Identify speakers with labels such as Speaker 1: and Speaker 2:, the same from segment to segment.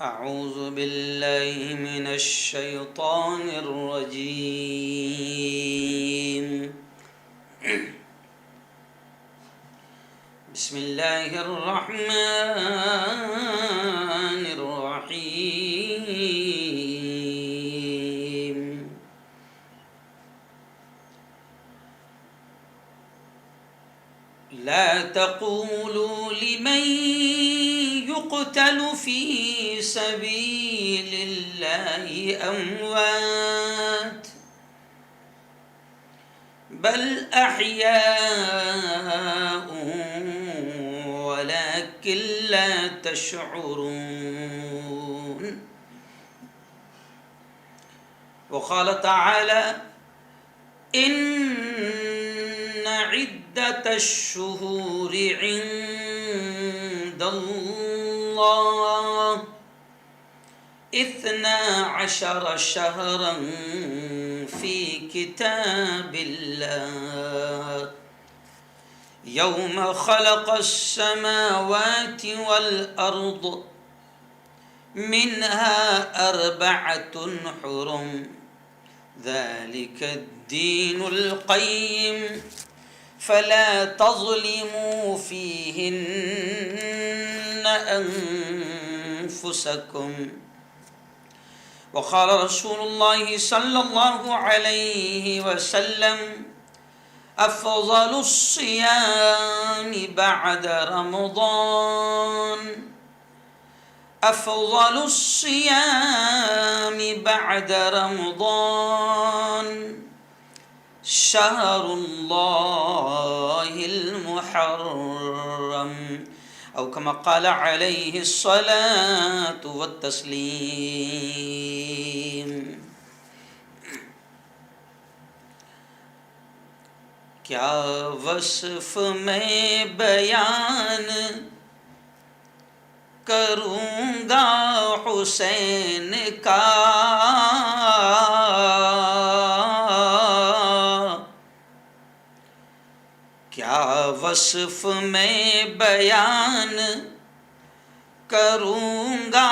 Speaker 1: أعوذ بالله من الشيطان الرجيم. بسم الله الرحمن الرحيم. لا تقولوا لمن يقتل في سبيل الله أموات بل أحياء ولكن لا تشعرون. وقال تعالى: إن عدة الشهور عند الله 12 شهرا في كتاب الله يوم خلق السماوات والأرض منها 4 حرم ذلك الدين القيم فلا تظلموا فيهن أنفسكم. وقال رسول الله صلى الله عليه وسلم: أفضل الصيام بعد رمضان أفضل الصيام بعد رمضان شهر الله المحرم، أو كما قال عليه الصلاة والتسليم. کیا وصف میں بیان کروں گا حسین کا، کیا وصف میں بیان کروں گا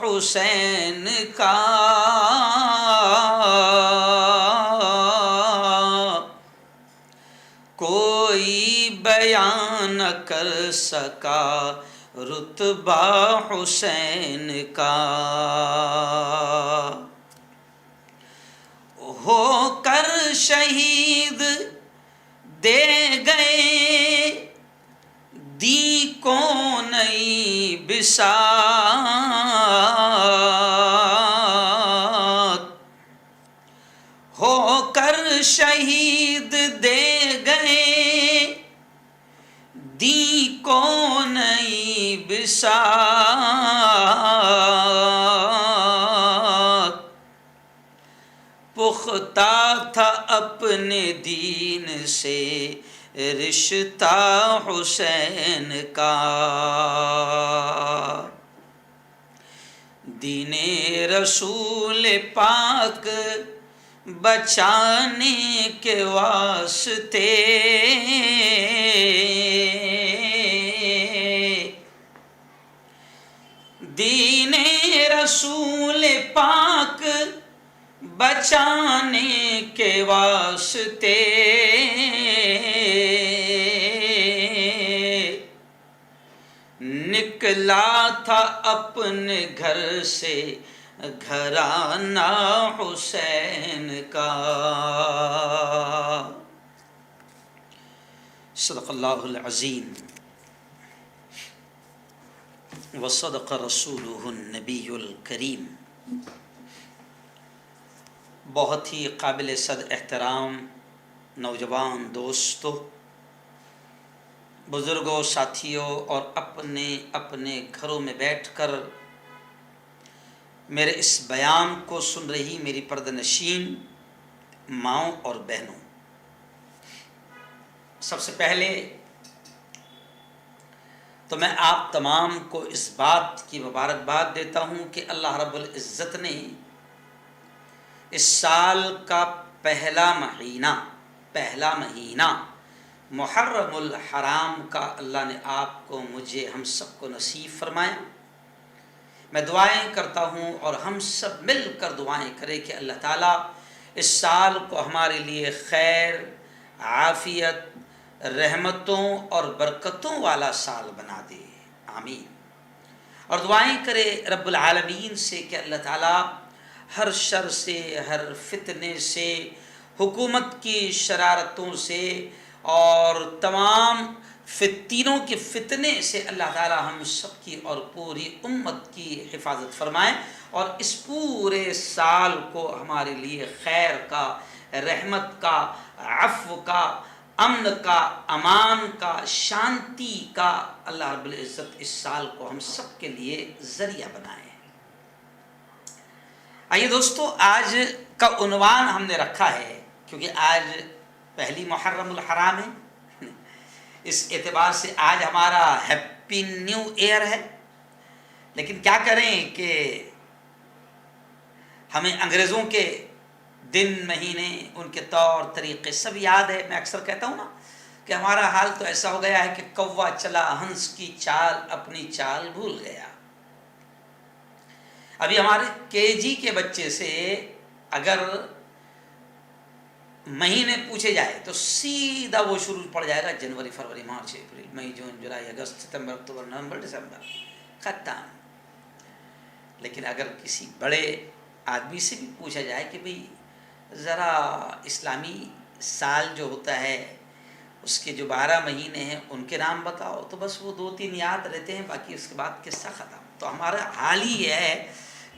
Speaker 1: حسین کا، کوئی بیان نہ کر سکا رتبہ حسین کا. ہو کر شہید دے گئے دی کو نئی بساط، ہو کر شہید دے گئے دی کو نئی بساط، پختہ تھا اپنے دین سے رشتہ حسین کا. دین رسول پاک بچانے کے واسطے دین رسول پاک بچانے کے واسطے نکلا تھا اپنے گھر سے گھرانہ حسین کا. صدق اللہ العظیم وصدق رسولہ النبی الکریم. بہت ہی قابل صد احترام نوجوان دوستو، بزرگوں، ساتھیوں اور اپنے اپنے گھروں میں بیٹھ کر میرے اس بیان کو سن رہی میری پردہ نشین ماؤں اور بہنوں، سب سے پہلے تو میں آپ تمام کو اس بات کی مبارکباد دیتا ہوں کہ اللہ رب العزت نے اس سال کا پہلا مہینہ محرم الحرام کا اللہ نے آپ کو، مجھے، ہم سب کو نصیب فرمایا. میں دعائیں کرتا ہوں اور ہم سب مل کر دعائیں کریں کہ اللہ تعالیٰ اس سال کو ہمارے لیے خیر، عافیت، رحمتوں اور برکتوں والا سال بنا دے، آمین۔ اور دعائیں کرے رب العالمین سے کہ اللہ تعالیٰ ہر شر سے، ہر فتنے سے، حکومت کی شرارتوں سے اور تمام فتنوں کے فتنے سے اللہ تعالیٰ ہم سب کی اور پوری امت کی حفاظت فرمائیں، اور اس پورے سال کو ہمارے لیے خیر کا، رحمت کا، عفو کا، امن کا، امان کا، شانتی کا اللہ رب العزت اس سال کو ہم سب کے لیے ذریعہ بنائے۔ آئیے دوستو، آج کا عنوان ہم نے رکھا ہے کیونکہ آج پہلی محرم الحرام ہے، اس اعتبار سے آج ہمارا ہیپی نیو ایئر ہے۔ لیکن کیا کریں کہ ہمیں انگریزوں کے دن، مہینے، ان کے طور طریقے سب یاد ہے۔ میں اکثر کہتا ہوں نا کہ ہمارا حال تو ایسا ہو گیا ہے کہ کوا چلا ہنس کی چال، اپنی چال بھول گیا۔ ابھی ہمارے کے جی کے بچے سے اگر مہینے پوچھے جائے تو سیدھا وہ شروع پڑ جائے گا جنوری، فروری، مارچ، اپریل، مئی، جون، جولائی، اگست، ستمبر، اکتوبر، نومبر، دسمبر، ختم۔ لیکن اگر کسی بڑے آدمی سے بھی پوچھا جائے کہ بھئی ذرا اسلامی سال جو ہوتا ہے اس کے جو 12 مہینے ہیں ان کے نام بتاؤ، تو بس وہ 2-3 یاد رہتے ہیں، باقی اس کے بعد قصہ ختم۔ تو ہمارا حال ہی یہ ہے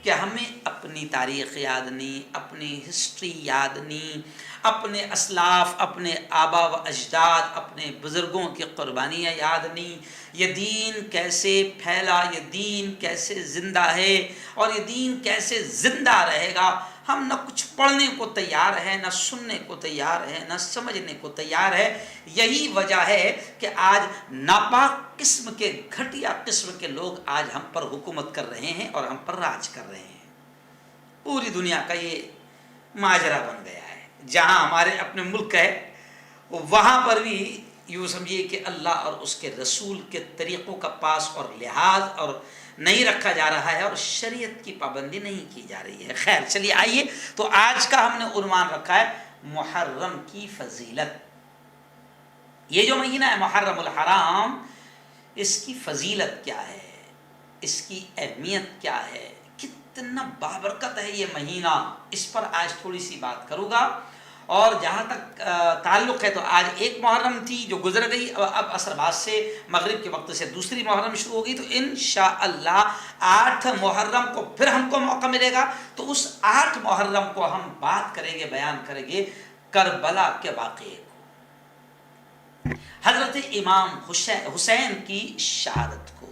Speaker 1: کہ ہمیں اپنی تاریخ یاد نہیں، اپنی ہسٹری یاد نہیں، اپنے اسلاف، اپنے آبا و اجداد، اپنے بزرگوں کی قربانیاں یاد نہیں، یہ دین کیسے پھیلا، یہ دین کیسے زندہ ہے اور یہ دین کیسے زندہ رہے گا، ہم نہ کچھ پڑھنے کو تیار ہے، نہ سننے کو تیار ہے، نہ سمجھنے کو تیار ہے۔ یہی وجہ ہے کہ آج ناپاک قسم کے، گھٹیا قسم کے لوگ آج ہم پر حکومت کر رہے ہیں اور ہم پر راج کر رہے ہیں۔ پوری دنیا کا یہ ماجرا بن گیا ہے۔ جہاں ہمارے اپنے ملک ہے وہاں پر بھی یوں سمجھیے کہ اللہ اور اس کے رسول کے طریقوں کا پاس اور لحاظ اور نہیں رکھا جا رہا ہے، اور شریعت کی پابندی نہیں کی جا رہی ہے۔ خیر چلیے آئیے، تو آج کا ہم نے عنوان رکھا ہے محرم کی فضیلت۔ یہ جو مہینہ ہے محرم الحرام، اس کی فضیلت کیا ہے، اس کی اہمیت کیا ہے، کتنا بابرکت ہے یہ مہینہ، اس پر آج تھوڑی سی بات کروں گا۔ اور جہاں تک تعلق ہے تو آج ایک محرم تھی جو گزر گئی، اب عصر بعد سے مغرب کے وقت سے دوسری محرم شروع ہوگی، تو انشاءاللہ 8 محرم کو پھر ہم کو موقع ملے گا، تو اس 8 محرم کو ہم بات کریں گے، بیان کریں گے کربلا کے واقعے کو، حضرت امام حسین کی شہادت کو،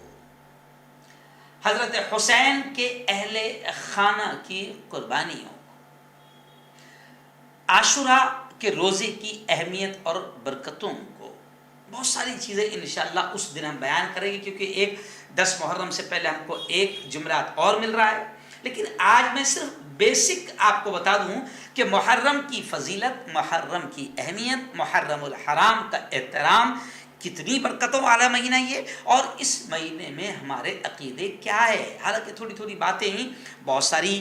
Speaker 1: حضرت حسین کے اہل خانہ کی قربانیوں، عاشوراء کے روزے کی اہمیت اور برکتوں کو، بہت ساری چیزیں انشاءاللہ اس دن ہم بیان کریں گے، کیونکہ 10 محرم سے پہلے ہم کو ایک جمعرات اور مل رہا ہے۔ لیکن آج میں صرف بیسک آپ کو بتا دوں کہ محرم کی فضیلت، محرم کی اہمیت، محرم الحرام کا احترام، کتنی برکتوں والا مہینہ یہ، اور اس مہینے میں ہمارے عقیدے کیا ہے۔ حالانکہ تھوڑی تھوڑی باتیں ہی، بہت ساری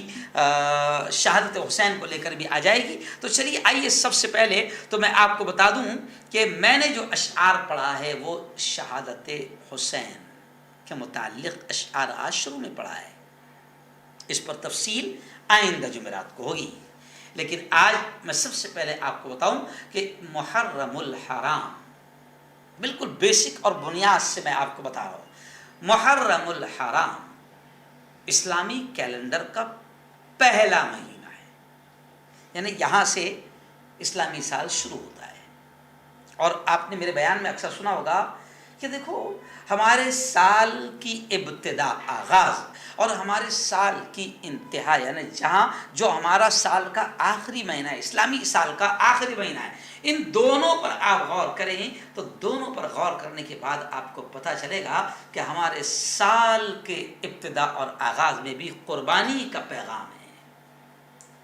Speaker 1: شہادت حسین کو لے کر بھی آ جائے گی۔ تو چلیے آئیے، سب سے پہلے تو میں آپ کو بتا دوں کہ میں نے جو اشعار پڑھا ہے وہ شہادت حسین کے متعلق اشعار آج شروع میں پڑھا ہے، اس پر تفصیل آئندہ جمعرات کو ہوگی۔ لیکن آج میں سب سے پہلے آپ کو بتاؤں کہ محرم الحرام، بالکل بیسک اور بنیاد سے میں آپ کو بتا رہا ہوں، محرم الحرام اسلامی کیلنڈر کا پہلا مہینہ ہے، یعنی یہاں سے اسلامی سال شروع ہوتا ہے۔ اور آپ نے میرے بیان میں اکثر سنا ہوگا کہ دیکھو ہمارے سال کی ابتدا، آغاز، اور ہمارے سال کی انتہا، یعنی جہاں جو ہمارا سال کا آخری مہینہ ہے، اسلامی سال کا آخری مہینہ ہے، ان دونوں پر آپ غور کریں تو دونوں پر غور کرنے کے بعد آپ کو پتہ چلے گا کہ ہمارے سال کے ابتدا اور آغاز میں بھی قربانی کا پیغام ہے۔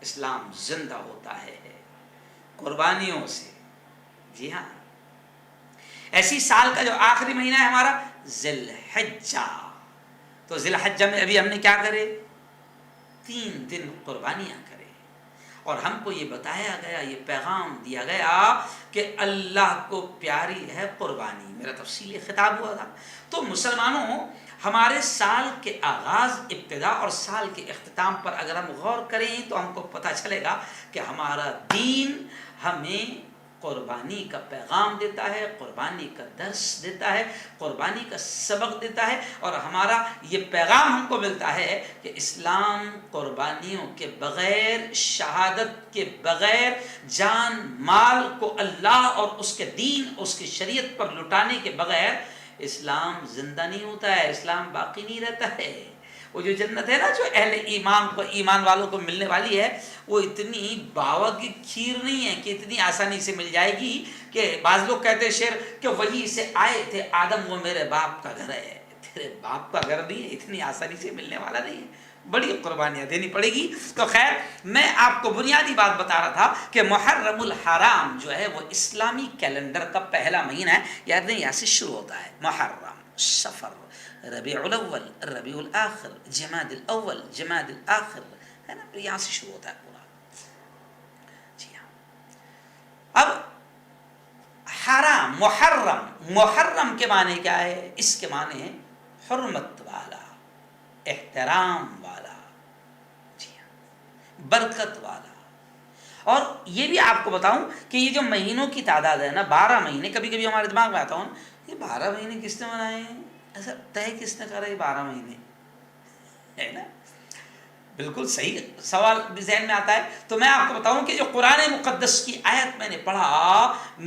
Speaker 1: اسلام زندہ ہوتا ہے قربانیوں سے۔ جی ہاں، ایسی سال کا جو آخری مہینہ ہے ہمارا ذی الحجہ، تو ذی الحجہ میں ابھی ہم نے کیا کرے؟ 3 دن قربانیاں کرے، اور ہم کو یہ بتایا گیا، یہ پیغام دیا گیا کہ اللہ کو پیاری ہے قربانی۔ میرا تفصیلی خطاب ہوا تھا۔ تو مسلمانوں، ہمارے سال کے آغاز، ابتدا اور سال کے اختتام پر اگر ہم غور کریں تو ہم کو پتہ چلے گا کہ ہمارا دین ہمیں قربانی کا پیغام دیتا ہے، قربانی کا درس دیتا ہے، قربانی کا سبق دیتا ہے، اور ہمارا یہ پیغام ہم کو ملتا ہے کہ اسلام قربانیوں کے بغیر، شہادت کے بغیر، جان مال کو اللہ اور اس کے دین، اس کی شریعت پر لٹانے کے بغیر اسلام زندہ نہیں ہوتا ہے، اسلام باقی نہیں رہتا ہے۔ وہ جو جنت ہے نا، جو اہل ایمان کو، ایمان والوں کو ملنے والی ہے، وہ اتنی باوا کی کھیر نہیں ہے کہ اتنی آسانی سے مل جائے گی کہ بعض لوگ کہتے ہیں شعر کہ وہی سے آئے تھے آدم، وہ میرے باپ کا گھر ہے۔ تیرے باپ کا گھر نہیں ہے، اتنی آسانی سے ملنے والا نہیں ہے، بڑی قربانیاں دینی پڑے گی۔ تو خیر، میں آپ کو بنیادی بات بتا رہا تھا کہ محرم الحرام جو ہے وہ اسلامی کیلنڈر کا پہلا مہینہ ہے، یہاں سے شروع ہوتا ہے۔ محرم، صفر، ربیع الاول، ربیع الاخر، جماد الاول، جماد الاخر، ہے نا، یہاں سے شروع ہوتا ہے پورا۔ جی ہاں، اب حرام، محرم، محرم کے معنی کیا ہے؟ اس کے معنی ہے حرمت والا، احترام والا، جی ہاں، برکت والا۔ اور یہ بھی آپ کو بتاؤں کہ یہ جو مہینوں کی تعداد ہے نا، 12 مہینے، کبھی کبھی ہمارے دماغ میں آتا ہوں یہ 12 مہینے کس نے بنائے ہیں؟ ایسا طے کس نے کرا یہ 12 مہینے؟ ہے نا، بالکل صحیح سوال بھی ذہن میں آتا ہے۔ تو میں آپ کو بتاؤں کہ جو قرآن مقدس کی آیت میں نے پڑھا،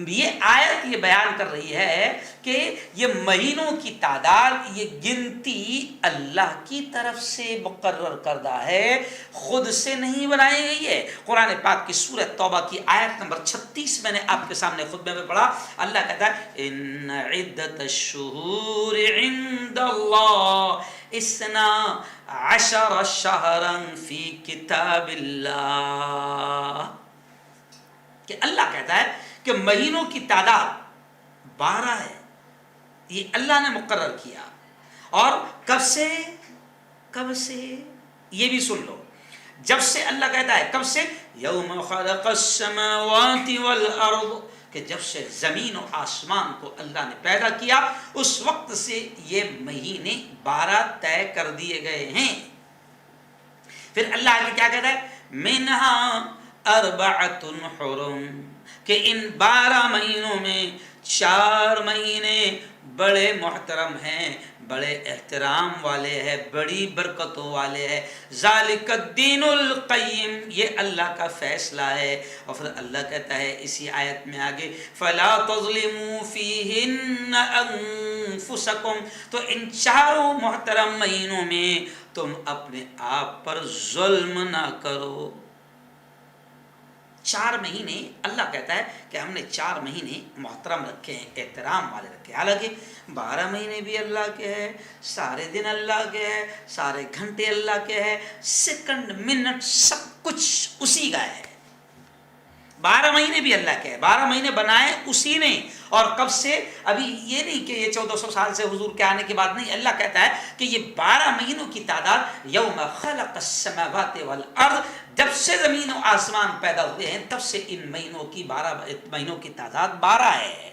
Speaker 1: یہ آیت یہ بیان کر رہی ہے کہ یہ مہینوں کی تعداد، یہ گنتی اللہ کی طرف سے مقرر کردہ ہے، خود سے نہیں بنائی گئی ہے۔ قرآن پاک کی سورہ توبہ کی آیت نمبر 36 میں نے آپ کے سامنے خطبے میں پڑھا، اللہ کہتا ہے ان عدت الشہور عند اللہ 12 شہرا فی کتاب اللہ، کہ اللہ کہتا ہے کہ مہینوں کی تعداد 12 ہے، یہ اللہ نے مقرر کیا۔ اور کب سے؟ کب سے؟ یہ بھی سن لو، جب سے اللہ کہتا ہے، کب سے؟ یوم خلق السماوات والارض، کہ جب سے زمین و آسمان کو اللہ نے پیدا کیا اس وقت سے یہ مہینے 12 طے کر دیے گئے ہیں۔ پھر اللہ آگے کیا کہتا ہے؟ منہا اربعۃ حرم، کہ ان 12 مہینوں میں 4 مہینے بڑے محترم ہیں، بڑے احترام والے ہیں، بڑی برکتوں والے ہیں۔ ذالک الدین القیم، یہ اللہ کا فیصلہ ہے۔ اور پھر اللہ کہتا ہے اسی آیت میں آگے فلا تظلموا فیہن انفسکم، تو ان 4 محترم مہینوں میں تم اپنے آپ پر ظلم نہ کرو۔ 4 مہینے اللہ کہتا ہے کہ ہم نے 4 مہینے محترم رکھے ہیں، احترام والے رکھے ہیں۔ حالانکہ 12 مہینے بھی اللہ کے ہیں، سارے دن اللہ کے ہیں، سارے گھنٹے اللہ کے ہیں، سیکنڈ منٹ سب کچھ اسی کا ہے۔ 12 مہینے بھی اللہ کے ہیں، 12 مہینے بنائے اسی نے۔ اور کب سے؟ ابھی یہ نہیں کہ یہ 1400 سال سے حضور کے آنے کے بعد نہیں، اللہ کہتا ہے کہ یہ 12 مہینوں کی تعداد یوم خلق السماوات والارض، جب سے زمین و آسمان پیدا ہوئے ہیں تب سے ان مہینوں کی 12 مہینوں کی تعداد 12 ہے۔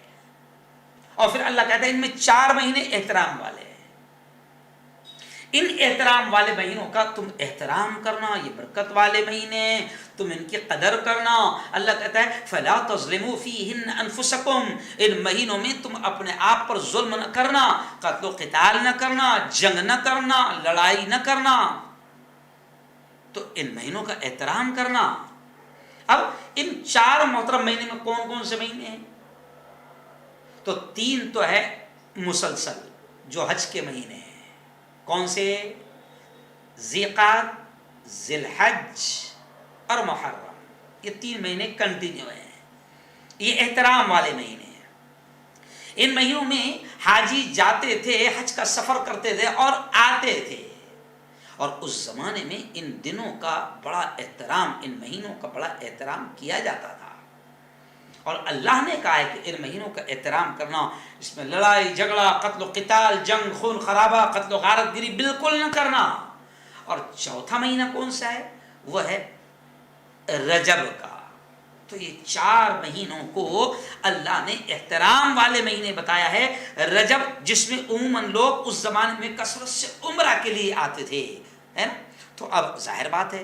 Speaker 1: اور پھر اللہ کہتا ہے ان میں 4 مہینے احترام والے ہیں۔ ان احترام والے مہینوں کا تم احترام کرنا، یہ برکت والے مہینے، تم ان کی قدر کرنا۔ اللہ کہتا ہے فلا تظلموا فیہن انفسکم، ان مہینوں میں تم اپنے آپ پر ظلم نہ کرنا، قتل و قتال نہ کرنا، جنگ نہ کرنا، لڑائی نہ کرنا، تو ان مہینوں کا احترام کرنا۔ اب ان 4 محترم مہینے میں کون کون سے مہینے ہیں؟ تو 3 تو ہے مسلسل جو حج کے مہینے ہیں۔ کون سے؟ ذیقعد، ذی الحج اور محرم، یہ 3 مہینے کنٹینیو ہیں، یہ احترام والے مہینے ہیں۔ ان مہینوں میں حاجی جاتے تھے، حج کا سفر کرتے تھے اور آتے تھے، اور اس زمانے میں ان دنوں کا بڑا احترام، ان مہینوں کا بڑا احترام کیا جاتا تھا۔ اور اللہ نے کہا ہے کہ ان مہینوں کا احترام کرنا، اس میں لڑائی جھگڑا، قتل و قتال، جنگ، خون خرابہ، قتل و غارت گری بالکل نہ کرنا۔ اور چوتھا مہینہ کون سا ہے؟ وہ ہے رجب کا۔ تو یہ 4 مہینوں کو اللہ نے احترام والے مہینے بتایا ہے۔ رجب جس میں عموماً لوگ اس زمانے میں کثرت سے عمرہ کے لیے آتے تھے، ہے نا؟ تو اب ظاہر بات ہے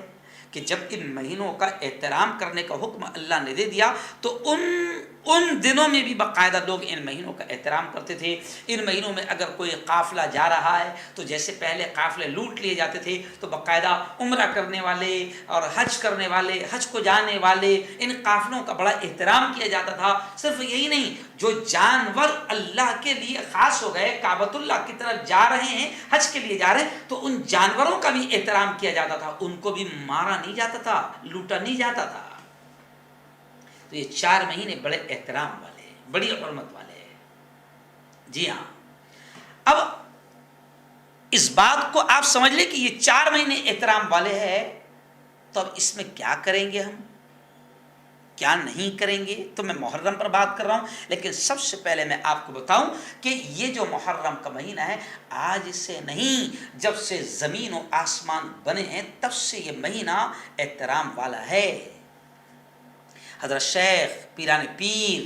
Speaker 1: کہ جب ان مہینوں کا احترام کرنے کا حکم اللہ نے دے دیا تو ان دنوں میں بھی باقاعدہ لوگ ان مہینوں کا احترام کرتے تھے۔ ان مہینوں میں اگر کوئی قافلہ جا رہا ہے تو جیسے پہلے قافلے لوٹ لیے جاتے تھے، تو باقاعدہ عمرہ کرنے والے اور حج کرنے والے، حج کو جانے والے، ان قافلوں کا بڑا احترام کیا جاتا تھا۔ صرف یہی نہیں، جو جانور اللہ کے لیے خاص ہو گئے، کعبۃ اللہ کی طرف جا رہے ہیں، حج کے لیے جا رہے ہیں، تو ان جانوروں کا بھی احترام کیا جاتا تھا، ان کو بھی مارا نہیں جاتا تھا، لوٹا نہیں جاتا تھا۔ تو یہ 4 مہینے بڑے احترام والے ہیں، بڑی حرمت والے ہیں۔ جی ہاں، اب اس بات کو آپ سمجھ لیں کہ یہ 4 مہینے احترام والے ہیں، تو اب اس میں کیا کریں گے، ہم کیا نہیں کریں گے؟ تو میں محرم پر بات کر رہا ہوں، لیکن سب سے پہلے میں آپ کو بتاؤں کہ یہ جو محرم کا مہینہ ہے، آج سے نہیں، جب سے زمین و آسمان بنے ہیں تب سے یہ مہینہ احترام والا ہے۔ حضرت شیخ پیران پیر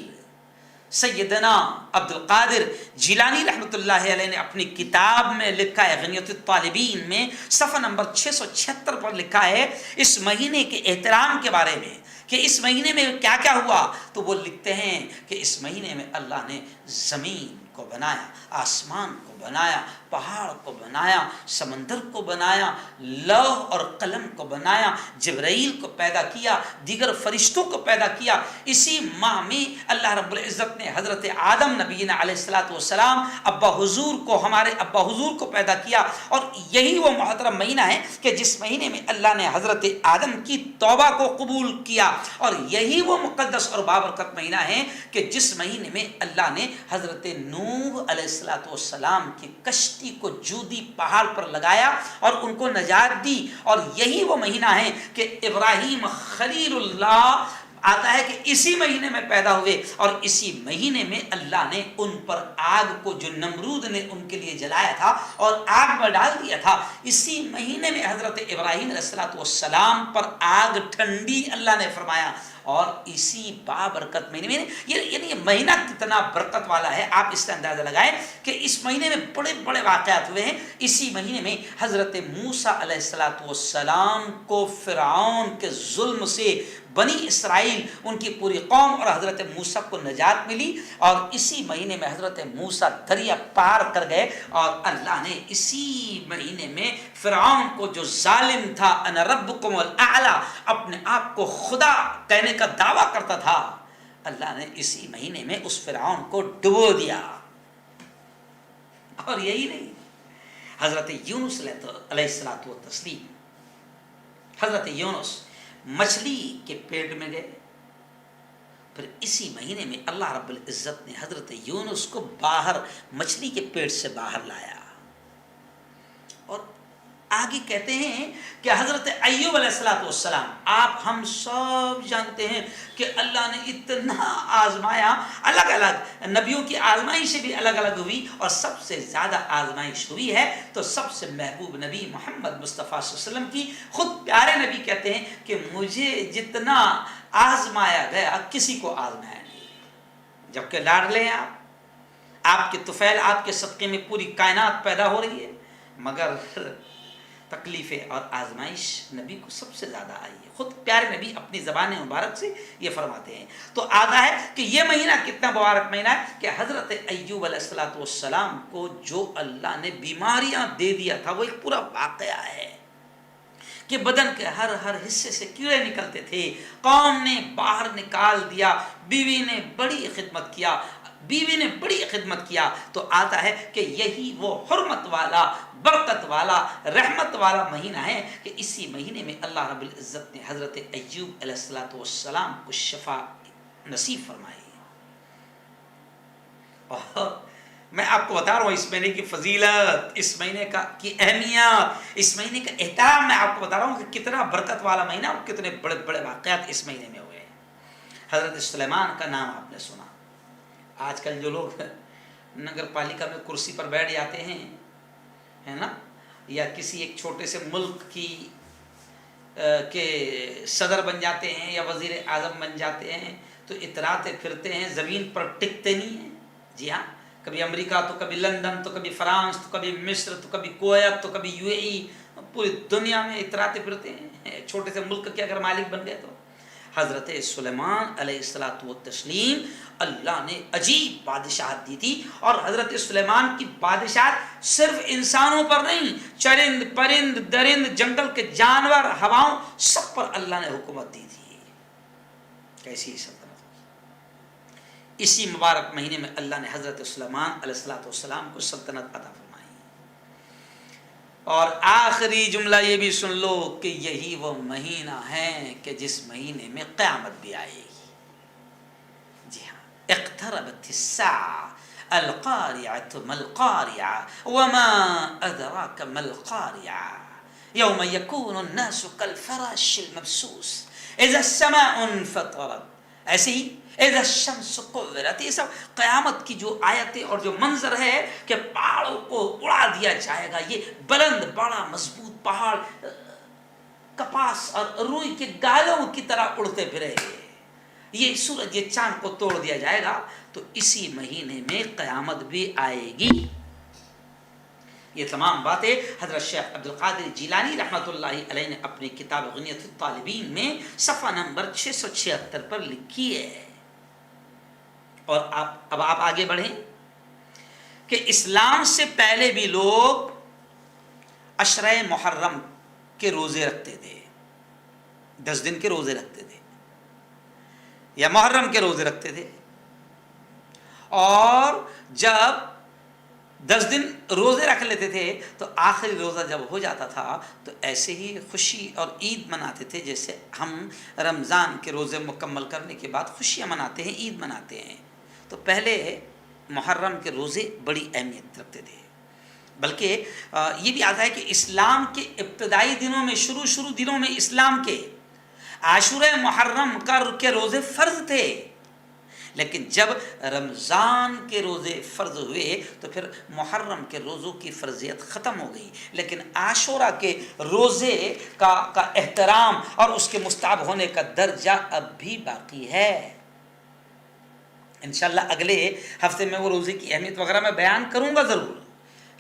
Speaker 1: سیدنا عبد القادر جیلانی رحمۃ اللہ علیہ نے اپنی کتاب میں لکھا ہے، غنیۃ الطالبین میں صفحہ نمبر 676 پر لکھا ہے اس مہینے کے احترام کے بارے میں کہ اس مہینے میں کیا کیا ہوا۔ تو وہ لکھتے ہیں کہ اس مہینے میں اللہ نے زمین کو بنایا، آسمان کو بنایا، پہاڑ کو بنایا، سمندر کو بنایا، لوح اور قلم کو بنایا، جبرائیل کو پیدا کیا، دیگر فرشتوں کو پیدا کیا۔ اسی ماہ میں اللہ رب العزت نے حضرت آدم نبینا علیہ الصلوۃ والسلام ابا حضور کو، ہمارے ابا حضور کو پیدا کیا۔ اور یہی وہ محترم مہینہ ہے کہ جس مہینے میں اللہ نے حضرت آدم کی توبہ کو قبول کیا، اور یہی وہ مقدس اور بابرکت مہینہ ہے کہ جس مہینے میں اللہ نے حضرت نوح علیہ الصلوۃ والسلام کی کشتی کو جودی پہاڑ پر لگایا اور ان کو نجات دی۔ اور یہی وہ مہینہ ہے کہ ابراہیم خلیل اللہ آتا ہے کہ اسی مہینے میں پیدا ہوئے، اور اسی مہینے میں اللہ نے ان پر آگ کو، جو نمرود نے ان کے لیے جلایا تھا اور آگ میں ڈال دیا تھا، اسی مہینے میں حضرت ابراہیم علیہ الصلوۃ والسلام پر آگ ٹھنڈی اللہ نے فرمایا۔ اور اسی بابرکت مہینے میں، یعنی یہ مہینہ کتنا برکت والا ہے، آپ اس کا اندازہ لگائیں کہ اس مہینے میں بڑے بڑے واقعات ہوئے ہیں۔ اسی مہینے میں حضرت موسیٰ علیہ الصلوۃ والسلام کو فرعون کے ظلم سے بنی اسرائیل، ان کی پوری قوم اور حضرت موسیٰ کو نجات ملی، اور اسی مہینے میں حضرت موسیٰ دریا پار کر گئے، اور اللہ نے اسی مہینے میں فرعون کو، جو ظالم تھا، انا ربکم الاعلی، اپنے آپ کو خدا کہنے کا دعویٰ کرتا تھا، اللہ نے اسی مہینے میں اس فرعون کو ڈبو دیا۔ اور یہی نہیں، حضرت یونس علیہ الصلوۃ والتسلیم، حضرت یونس مچھلی کے پیٹ میں گئے، پھر اسی مہینے میں اللہ رب العزت نے حضرت یونس کو باہر، مچھلی کے پیٹ سے باہر لایا۔ اور آگے کہتے ہیں کہ حضرت ایوب علیہ الصلوۃ والسلام، آپ ہم سب جانتے ہیں کہ اللہ نے اتنا آزمایا، الگ الگ نبیوں کی آزمائش بھی الگ الگ ہوئی، اور سب سے زیادہ آزمائش ہوئی ہے تو سب سے محبوب نبی محمد مصطفیٰ صلی اللہ علیہ وسلم کی۔ خود پیارے نبی کہتے ہیں کہ مجھے جتنا آزمایا گیا کسی کو آزمایا نہیں، جبکہ لاڈلے ہیں آپ کے طفیل، آپ کے صدقے میں پوری کائنات پیدا ہو رہی ہے، مگر تکلیفیں اور آزمائش نبی کو سب سے زیادہ آئی ہے۔ خود پیارے نبی اپنی زبان مبارک سے یہ فرماتے ہیں۔ تو آتا ہے کہ یہ مہینہ کتنا مبارک مہینہ ہے کہ حضرت ایوب علیہ الصلوۃ والسلام کو جو اللہ نے بیماریاں دے دیا تھا، وہ ایک پورا واقعہ ہے کہ بدن کے ہر حصے سے کیڑے نکلتے تھے، قوم نے باہر نکال دیا، بیوی نے بڑی خدمت کیا، تو آتا ہے کہ یہی وہ حرمت والا، برکت والا، رحمت والا مہینہ ہے کہ اسی مہینے میں اللہ رب العزت نے حضرت ایوب علیہ الصلوۃ والسلام کو شفا نصیب فرمائی۔ اور میں آپ کو بتا رہا ہوں اس مہینے کی فضیلت، اس مہینے کی اہمیت، اس مہینے کا احترام، میں آپ کو بتا رہا ہوں کہ کتنا برکت والا مہینہ اور کتنے بڑے بڑے واقعات اس مہینے میں ہوئے ہیں۔ حضرت سلیمان کا نام آپ نے سنا. آج کل جو لوگ نگر پالیکا میں کرسی پر بیٹھ جاتے ہیں ہے نا, یا کسی ایک چھوٹے سے ملک کے صدر بن جاتے ہیں یا وزیر اعظم بن جاتے ہیں, تو اتراتے پھرتے ہیں, زمین پر ٹکتے نہیں ہیں. جی ہاں, کبھی امریکہ تو کبھی لندن تو کبھی فرانس تو کبھی مصر تو کبھی کویت تو کبھی UAE, پوری دنیا میں اتراتے پھرتے ہیں. چھوٹے سے ملک کے اگر مالک بن گئے تو. حضرت سلیمان علیہ الصلوۃ والتسلیم اللہ نے عجیب بادشاہت دی تھی, اور حضرت سلیمان کی بادشاہت صرف انسانوں پر نہیں, چرند پرند درند جنگل کے جانور ہواؤں سب پر اللہ نے حکومت دی تھی. کیسی سلطنت. اسی مبارک مہینے میں اللہ نے حضرت سلیمان علیہ الصلوۃ والسلام کو سلطنت عطا فرمائی. اور آخری جملہ یہ بھی سن لو کہ یہی وہ مہینہ ہے کہ جس مہینے میں قیامت بھی آئے گی. جی ہاں, اقتربت الساعة القارعة ما القارعة وما أدراك ما القارعة يوم يكون الناس كالفراش المبثوث إذا السماء انفطرت. ایسے ہی اذا الشمس كورت, یہ سب قیامت کی جو آیتیں اور جو منظر ہے کہ پہاڑوں کو اڑا دیا جائے گا. یہ بلند بڑا مضبوط پہاڑ کپاس اور روئی کے گالوں کی طرح اڑتے پھرے. یہ سورج یہ چاند کو توڑ دیا جائے گا. تو اسی مہینے میں قیامت بھی آئے گی. یہ تمام باتیں حضرت شیخ عبد القادر جیلانی رحمۃ اللہ علیہ نے اپنی کتاب غنیۃ الطالبین میں صفحہ نمبر 676 پر لکھی ہے. اور اب آپ آگے بڑھیں کہ اسلام سے پہلے بھی لوگ عشرہ محرم کے روزے رکھتے تھے, 10 دن کے روزے رکھتے تھے یا محرم کے روزے رکھتے تھے. اور جب 10 دن روزے رکھ لیتے تھے تو آخری روزہ جب ہو جاتا تھا تو ایسے ہی خوشی اور عید مناتے تھے جیسے ہم رمضان کے روزے مکمل کرنے کے بعد خوشیاں مناتے ہیں, عید مناتے ہیں. تو پہلے محرم کے روزے بڑی اہمیت رکھتے تھے. بلکہ یہ بھی آتا ہے کہ اسلام کے ابتدائی دنوں میں, شروع دنوں میں اسلام کے عاشورہ محرم کے روزے فرض تھے. لیکن جب رمضان کے روزے فرض ہوئے تو پھر محرم کے روزوں کی فرضیت ختم ہو گئی. لیکن عاشورہ کے روزے کا احترام اور اس کے مستحب ہونے کا درجہ اب بھی باقی ہے. انشاءاللہ اگلے ہفتے میں وہ روزے کی اہمیت وغیرہ میں بیان کروں گا ضرور.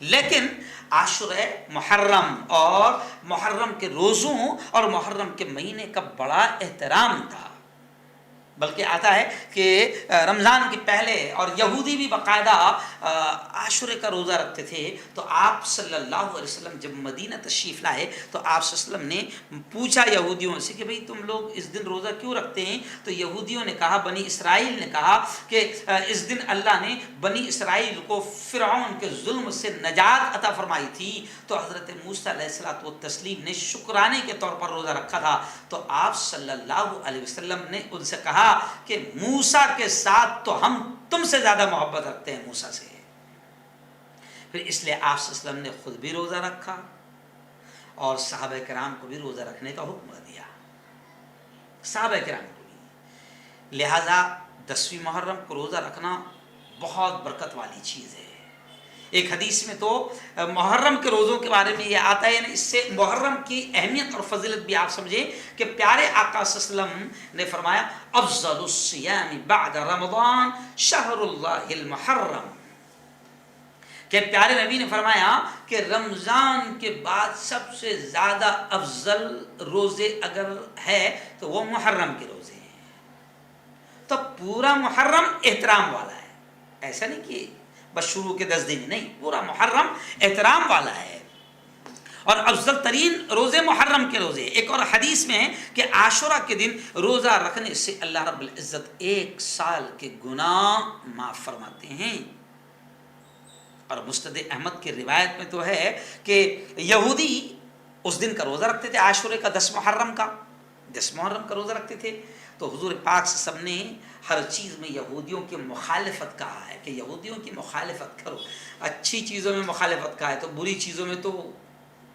Speaker 1: لیکن عاشورہ محرم اور محرم کے روزوں اور محرم کے مہینے کا بڑا احترام تھا. بلکہ آتا ہے کہ رمضان کے پہلے اور یہودی بھی باقاعدہ عاشورے کا روزہ رکھتے تھے. تو آپ صلی اللہ علیہ وسلم جب مدینہ تشریف لائے تو آپ صلی اللہ علیہ وسلم نے پوچھا یہودیوں سے کہ بھئی تم لوگ اس دن روزہ کیوں رکھتے ہیں؟ تو یہودیوں نے کہا, بنی اسرائیل نے کہا کہ اس دن اللہ نے بنی اسرائیل کو فرعون کے ظلم سے نجات عطا فرمائی تھی. تو حضرت موسیٰ علیہ الصلوۃ والتسلیم نے شکرانے کے طور پر روزہ رکھا تھا. تو آپ صلی اللہ علیہ وسلم نے ان سے کہا کہ موسیٰ کے ساتھ تو ہم تم سے زیادہ محبت رکھتے ہیں موسیٰ سے. پھر اس لیے آپ صلی اللہ علیہ وسلم نے خود بھی روزہ رکھا اور صحابہ کرام کو بھی روزہ رکھنے کا حکم دیا, صحابہ کرام کو بھی. لہذا 10ویں محرم کو روزہ رکھنا بہت برکت والی چیز ہے. ایک حدیث میں تو محرم کے روزوں کے بارے میں یہ آتا ہے, یعنی اس سے محرم کی اہمیت اور فضیلت بھی آپ سمجھیں کہ پیارے آقا صلی اللہ علیہ وسلم نے فرمایا افضل الصیام بعد رمضان شہر اللہ المحرم, کہ پیارے نبی نے فرمایا کہ رمضان کے بعد سب سے زیادہ افضل روزے اگر ہے تو وہ محرم کے روزے ہیں. تو پورا محرم احترام والا ہے, ایسا نہیں کہ بس شروع کے 10 دن, نہیں, پورا محرم احترام والا ہے. اور افضل ترین روزے محرم کے روزے. ایک اور حدیث میں ہے کہ عاشورہ کے دن روزہ رکھنے سے اللہ رب العزت 1 سال کے گناہ معاف فرماتے ہیں. اور مستد احمد کی روایت میں تو ہے کہ یہودی اس دن کا روزہ رکھتے تھے, عاشورے کا 10 محرم کا روزہ رکھتے تھے. تو حضور پاک صلی اللہ علیہ وسلم نے ہر چیز میں یہودیوں کی مخالفت کہا ہے کہ یہودیوں کی مخالفت کرو. اچھی چیزوں میں مخالفت کہا ہے تو بری چیزوں میں تو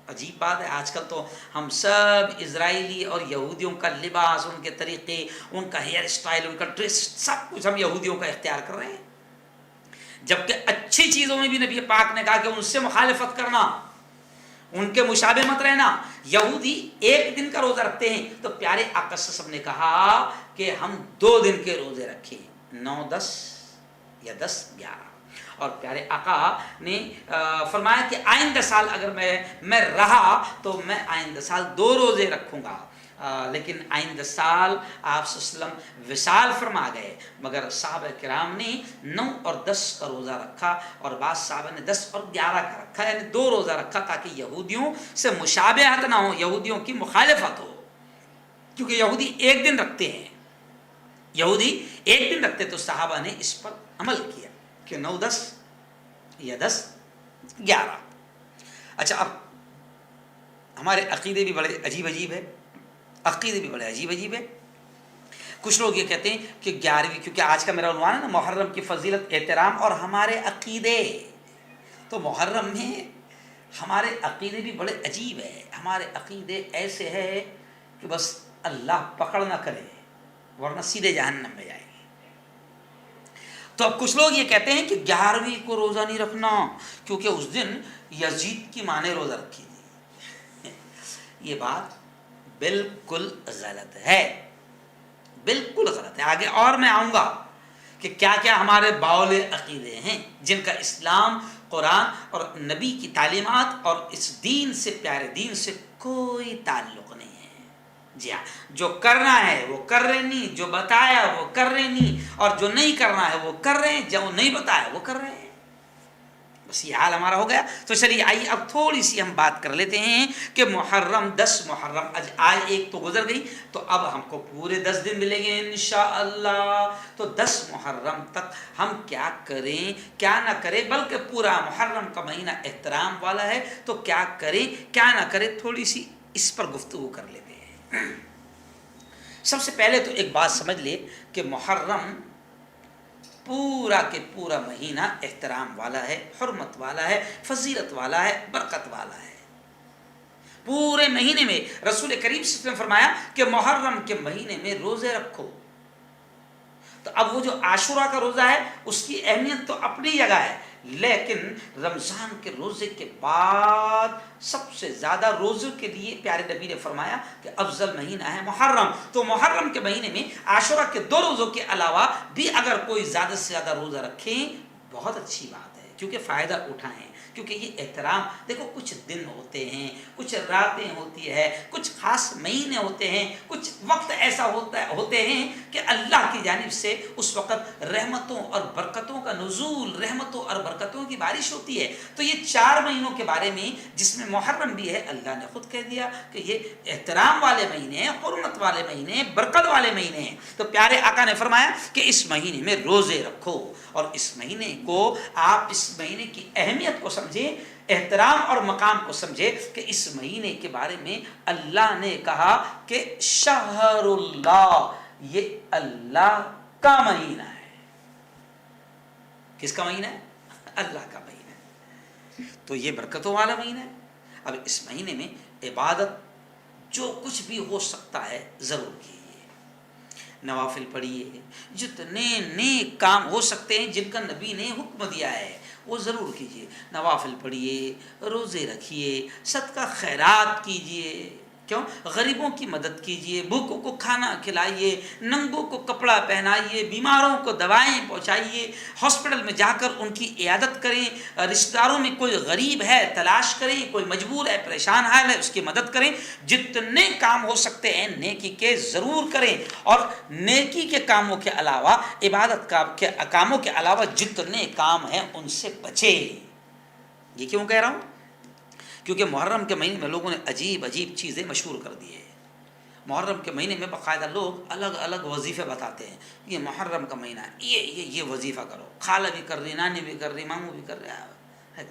Speaker 1: عجیب بات ہے، آج کل تو ہم سب اسرائیلی اور یہودیوں کا لباس، ان کے طریقے، ان کا ہیئر اسٹائل، ان کا ڈریس، سب کچھ ہم یہودیوں کا اختیار کر رہے ہیں، جبکہ اچھی چیزوں میں بھی نبی پاک نے کہا کہ ان سے مخالفت کرنا، ان کے مشابہ مت رہنا۔ یہودی ایک دن کا روزہ رکھتے ہیں تو پیارے آقا صلی اللہ علیہ وسلم نے کہا کہ ہم 2 دن کے روزے رکھیں، 9 10 یا 10 11، اور پیارے آقا نے فرمایا کہ آئندہ سال اگر میں رہا تو میں آئندہ سال 2 روزے رکھوں گا، لیکن آئندہ سال آپ صلی اللہ علیہ وسلم وصال فرما گئے، مگر صحابہ کرام نے 9 اور 10 کا روزہ رکھا، اور بعض صحابہ نے 10 اور 11 کا رکھا، یعنی 2 روزہ رکھا تاکہ یہودیوں سے مشابہت نہ ہو، یہودیوں کی مخالفت ہو، کیونکہ یہودی ایک دن رکھتے ہیں، یہودی ایک دن رکھتے، تو صحابہ نے اس پر عمل کیا کہ 9 10 یا 10 11۔ اچھا، اب ہمارے عقیدے بھی بڑے عجیب عجیب ہے، عقیدے بھی بڑے عجیب عجیب ہے۔ کچھ لوگ یہ کہتے ہیں کہ 11ویں، کیونکہ آج کا میرا عنوان ہے نا محرم کی فضیلت، احترام اور ہمارے عقیدے، تو محرم میں ہمارے عقیدے بھی بڑے عجیب ہے، ہمارے عقیدے ایسے ہے کہ بس اللہ پکڑ نہ کرے ورنہ سیدھے جہنم میں جائیں گے۔ تو اب کچھ لوگ یہ کہتے ہیں کہ 11ویں کو روزہ نہیں رکھنا کیونکہ اس دن یزید کی ماں نے روزہ رکھی تھی۔ یہ بات بالکل غلط ہے، بالکل غلط ہے۔ آگے اور میں آؤں گا کہ کیا کیا ہمارے باول عقیدے ہیں جن کا اسلام، قرآن اور نبی کی تعلیمات اور اس دین سے، پیارے دین سے کوئی تعلق نہیں ہے۔ جی ہاں، جو کرنا ہے وہ کر رہے نہیں، جو بتایا وہ کر رہے نہیں، اور جو نہیں کرنا ہے وہ کر رہے ہیں، جو نہیں بتایا وہ کر رہے ہیں۔ بس یہ حال ہمارا ہو گیا۔ تو چلیے آئیے اب تھوڑی سی ہم بات کر لیتے ہیں کہ محرم، 10 محرم، آج ایک تو گزر گئی، تو اب ہم کو پورے 10 دن ملیں گے انشاءاللہ۔ تو 10 محرم تک ہم کیا کریں کیا نہ کریں، بلکہ پورا محرم کا مہینہ احترام والا ہے، تو کیا کریں کیا نہ کریں، تھوڑی سی اس پر گفتگو کر لیتے ہیں۔ سب سے پہلے تو ایک بات سمجھ لے کہ محرم پورا کے پورا مہینہ احترام والا ہے، حرمت والا ہے، فضیلت والا ہے، برکت والا ہے۔ پورے مہینے میں رسول کریم صلی اللہ علیہ وسلم نے فرمایا کہ محرم کے مہینے میں روزے رکھو۔ تو اب وہ جو عاشورہ کا روزہ ہے اس کی اہمیت تو اپنی جگہ ہے، لیکن رمضان کے روزے کے بعد سب سے زیادہ روزوں کے لیے پیارے نبی نے فرمایا کہ افضل مہینہ ہے محرم۔ تو محرم کے مہینے میں عاشورہ کے 2 روزوں کے علاوہ بھی اگر کوئی زیادہ سے زیادہ روزہ رکھیں بہت اچھی بات ہے، کیونکہ فائدہ اٹھائیں، کیونکہ یہ احترام، دیکھو کچھ دن ہوتے ہیں، کچھ راتیں ہوتی ہے، کچھ خاص مہینے ہوتے ہیں، کچھ وقت ایسا ہوتے ہیں کہ اللہ کی جانب سے اس وقت رحمتوں اور برکتوں کا نزول، رحمتوں اور برکتوں کی بارش ہوتی ہے۔ تو یہ 4 مہینوں کے بارے میں جس میں محرم بھی ہے، اللہ نے خود کہہ دیا کہ یہ احترام والے مہینے ہیں، حرمت والے مہینے ہیں، برکت والے مہینے ہیں۔ تو پیارے آقا نے فرمایا کہ اس مہینے میں روزے رکھو، اور اس مہینے کو آپ اس مہینے کی اہمیت کو سمجھیں، احترام اور مقام کو سمجھے کہ اس مہینے کے بارے میں اللہ نے کہا کہ شہر اللہ، یہ اللہ کا مہینہ ہے۔ کس کا مہینہ ہے؟ اللہ کا مہینہ ہے۔ تو یہ برکتوں والا مہینہ ہے۔ اب اس مہینے میں عبادت جو کچھ بھی ہو سکتا ہے ضرور کیجیے، نوافل پڑھیے، جتنے نیک کام ہو سکتے ہیں جن کا نبی نے حکم دیا ہے وہ ضرور کیجیے۔ نوافل پڑھیے، روزے رکھیے، صدقہ خیرات کیجیے، کیوں؟ غریبوں کی مدد کیجیے، بھوکوں کو کھانا کھلائیے، ننگوں کو کپڑا پہنائیے، بیماروں کو دوائیں پہنچائیے، ہاسپٹل میں جا کر ان کی عیادت کریں، رشتہ داروں میں کوئی غریب ہے تلاش کریں، کوئی مجبور ہے، پریشان حال ہے، اس کی مدد کریں۔ جتنے کام ہو سکتے ہیں نیکی کے ضرور کریں، اور نیکی کے کاموں کے علاوہ، عبادت کے کاموں کے علاوہ جتنے کام ہیں ان سے بچیں۔ یہ کیوں کہہ رہا ہوں؟ کیونکہ محرم کے مہینے میں لوگوں نے عجیب عجیب چیزیں مشہور کر دی ہیں۔ محرم کے مہینے میں باقاعدہ لوگ الگ الگ وظیفے بتاتے ہیں، یہ محرم کا مہینہ ہے، یہ وظیفہ کرو، خالہ بھی کر رہی، نانی بھی کر رہی، ماموں بھی کر رہے ہیں۔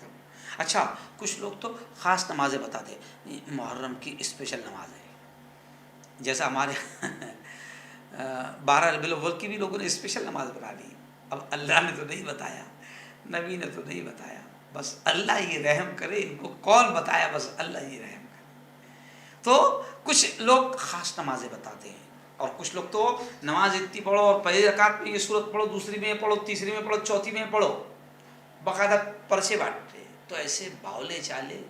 Speaker 1: اچھا، کچھ لوگ تو خاص نمازیں بتاتے ہیں، محرم کی اسپیشل نماز ہے، جیسا ہمارے 12 ربیع الاول کی بھی لوگوں نے اسپیشل نماز بنا لی۔ اب اللہ نے تو نہیں بتایا، نبی نے تو نہیں بتایا، بس اللہ ہی رحم کرے، ان کو کون بتایا، بس اللہ ہی رحم کرے۔ تو کچھ لوگ خاص نمازیں بتاتے ہیں، اور کچھ لوگ تو نماز اتنی پڑھو اور پہلی رکعت میں یہ صورت پڑھو، دوسری میں پڑھو، تیسری میں پڑھو، چوتھی میں پڑھو، باقاعدہ پرچے بانٹتے ہیں۔ تو ایسے باولے چالے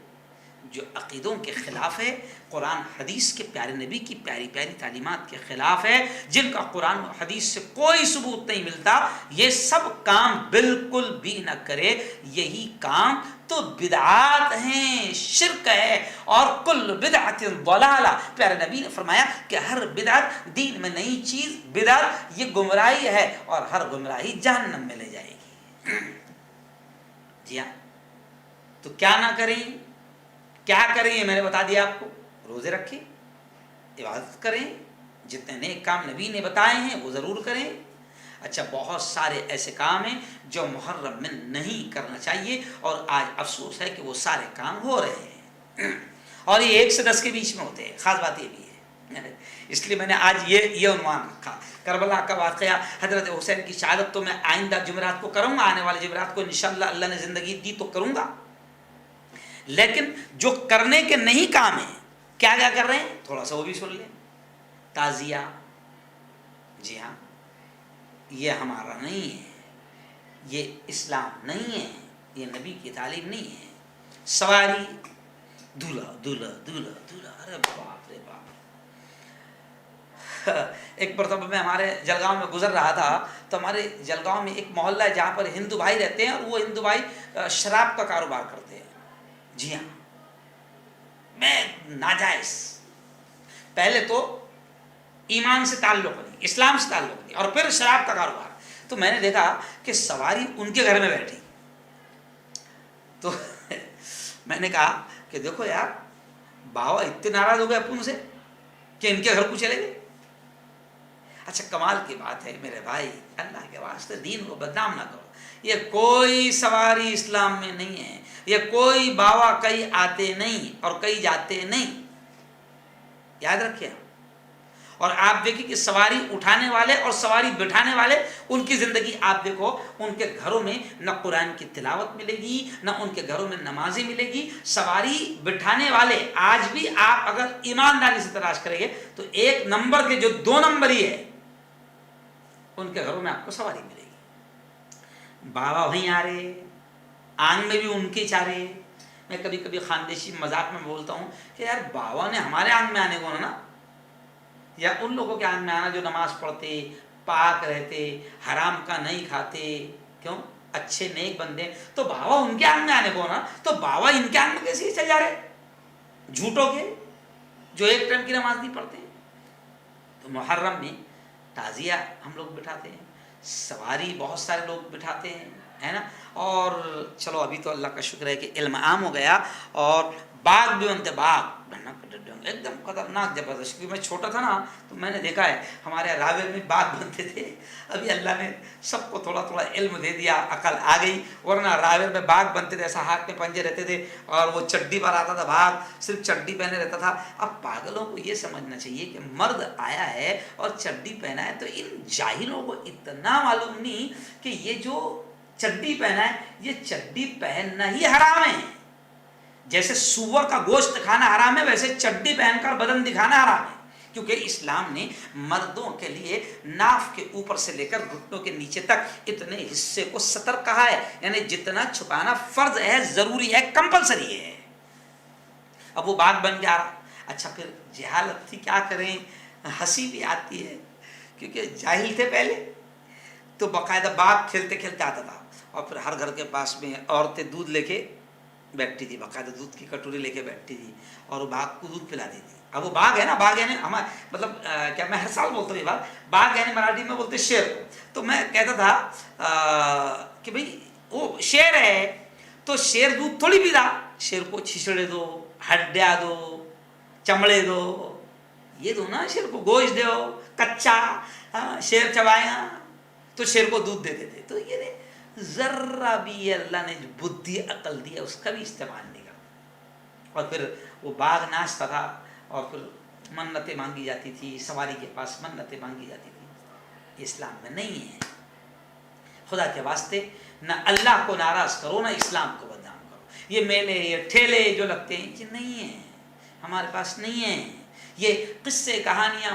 Speaker 1: جو عقیدوں کے خلاف ہے، قرآن حدیث کے پیارے نبی کی پیاری پیاری تعلیمات کے خلاف ہے، جن کا قرآن و حدیث سے کوئی ثبوت نہیں ملتا، یہ سب کام بالکل بھی نہ کرے۔ یہی کام تو بدعات ہیں، شرک ہے، اور کل بدعت ضلالہ، پیارے نبی نے فرمایا کہ ہر بدعت دین میں نئی چیز، بدعت یہ گمراہی ہے، اور ہر گمراہی جہنم میں لے جائے گی۔ جی ہاں، تو کیا نہ کریں، کیا کریں یہ میں نے بتا دیا آپ کو۔ روزے رکھیں، عبادت کریں، جتنے نیک کام نبی نے بتائے ہیں وہ ضرور کریں۔ اچھا، بہت سارے ایسے کام ہیں جو محرم میں نہیں کرنا چاہیے، اور آج افسوس ہے کہ وہ سارے کام ہو رہے ہیں، اور یہ 1 سے 10 کے بیچ میں ہوتے ہیں۔ خاص بات یہ بھی ہے، اس لیے میں نے آج یہ عنوان رکھا، کربلا کا واقعہ، حضرت حسین کی شہادت۔ تو میں آئندہ جمعرات کو کروں گا، آنے والے جمعرات کو انشاءاللہ اللہ نے زندگی دی تو کروں گا، لیکن جو کرنے کے نہیں کام ہیں، کیا کیا کر رہے ہیں تھوڑا سا وہ بھی سن لیں۔ تعزیہ، جی ہاں، یہ ہمارا نہیں ہے، یہ اسلام نہیں ہے، یہ نبی کی تعلیم نہیں ہے۔ سواری، دولہا دولہا دولہا دولہا، ارے باپ رے باپ۔ ایک مرتبہ میں ہمارے جلگاؤں میں گزر رہا تھا، تو ہمارے جلگاؤں میں ایک محلہ ہے جہاں پر ہندو بھائی رہتے ہیں، اور وہ ہندو بھائی شراب کا کاروبار کرتے ہیں۔ جی ہاں، میں ناجائز، پہلے تو ایمان سے تعلق نہیں، اسلام سے تعلق نہیں، اور پھر شراب کا کاروبار۔ تو میں نے دیکھا کہ سواری ان کے گھر میں بیٹھی، تو میں نے کہا کہ دیکھو یار، باوا اتنے ناراض ہو گئے اپن سے کہ ان کے گھر کو چلے گئے۔ اچھا، کمال کی بات ہے میرے بھائی، اللہ کے واسطے دین کو بدنام نہ کرو۔ یہ کوئی سواری اسلام میں نہیں ہے، یہ کوئی باوا کئی آتے نہیں اور کئی جاتے نہیں، یاد رکھیے۔ اور آپ دیکھیں کہ سواری اٹھانے والے اور سواری بٹھانے والے، ان کی زندگی آپ دیکھو، ان کے گھروں میں نہ قرآن کی تلاوت ملے گی، نہ ان کے گھروں میں نمازیں ملے گی۔ سواری بٹھانے والے آج بھی آپ اگر ایمانداری سے تلاش کریں گے تو 1 نمبر کے جو 2 نمبری ہے، ان کے گھروں میں آپ کو سواری ملے گی۔ باوا وہیں آ رہے، آنگ میں بھی ان کے چارے۔ میں کبھی کبھی خاندیشی مذاق میں بولتا ہوں کہ یار، باوا نے ہمارے آنگ میں آنے کو نا، یا ان لوگوں کے آنگ میں آنا جو نماز پڑھتے، پاک رہتے، حرام کا نہیں کھاتے، کیوں، اچھے نیک بندے، تو باوا ان کے آنگ میں آنے کو نا، تو باوا ان کے آنگ میں کیسے چل جا رہے جھوٹوں کے، جو 1 ٹائم کی نماز نہیں پڑھتے۔ تو محرم میں تعزیہ ہم لوگ بٹھاتے ہیں، سواری بہت سارے لوگ بٹھاتے ہیں، ہے نا۔ اور چلو ابھی تو اللہ کا شکر ہے کہ علم عام ہو گیا، اور باغ بھی بنتے، باغ ایک دم خطرناک زبردست۔ کیونکہ میں چھوٹا تھا نا، تو میں نے دیکھا ہے ہمارے راویل میں باغ بنتے تھے۔ ابھی اللہ نے سب کو تھوڑا تھوڑا علم دے دیا، عقل آ گئی، ورنہ راویل میں باغ بنتے تھے، ایسا ہاتھ میں پنجے رہتے تھے، اور وہ چڈی پر آتا تھا باغ، صرف چڈی پہنے رہتا تھا۔ اب پاگلوں کو یہ سمجھنا چاہیے کہ مرد آیا ہے اور چڈی پہنا ہے، تو ان جاہلوں کو اتنا معلوم نہیں کہ یہ جو چڈی پہنا ہے، یہ چڈی پہننا ہی حرام ہے۔ جیسے سور کا گوشت کھانا حرام ہے، ویسے چڈی پہن کر بدن دکھانا حرام ہے، کیونکہ اسلام نے مردوں کے لیے ناف کے اوپر سے لے کر گھٹنوں کے نیچے تک اتنے حصے کو ستر کہا ہے، یعنی جتنا چھپانا فرض ہے، ضروری ہے، کمپلسری ہے۔ اب وہ بات بن گیا۔ اچھا، پھر جہالت تھی، کیا کریں، ہنسی بھی آتی ہے، کیونکہ جاہل تھے پہلے، تو باقاعدہ باغ کھیلتے کھیلتے آتا تھا، اور پھر ہر گھر کے پاس میں عورتیں دودھ لے کے بیٹھتی تھی، باقاعدہ دودھ کی کٹوری لے کے بیٹھتی تھی، اور وہ باغ کو دودھ پلاتی تھی۔ اب وہ باغ ہے نا، باغ یعنی ہمارا مطلب کیا، میں ہر سال بولتا ہوں یہ بات، باغ یعنی مراٹھی میں بولتے شیر کو۔ تو میں کہتا تھا کہ بھئی وہ شیر ہے، تو شیر دودھ تھوڑی پیتا، شیر کو چھچڑے دو، ہڈیاں دو، چمڑے دو، یہ دو نا، شیر کو گوشت دو کچا، شیر چبائے گا تو شیر کو دودھ دیتے تھے۔ تو یہ ذرہ بھی اللہ نے بدھی عقل دی ہے، اس کا بھی استعمال نہیں کرتا۔ اور پھر وہ باغ ناچتا تھا، اور پھر منتیں مانگی جاتی تھی، سواری کے پاس منتیں مانگی جاتی تھی۔ یہ اسلام میں نہیں ہے۔ خدا کے واسطے نہ اللہ کو ناراض کرو، نہ اسلام کو بدنام یہ میلے یہ ٹھیلے جو لگتے ہیں یہ نہیں ہیں، ہمارے پاس نہیں ہیں. یہ قصے کہانیاں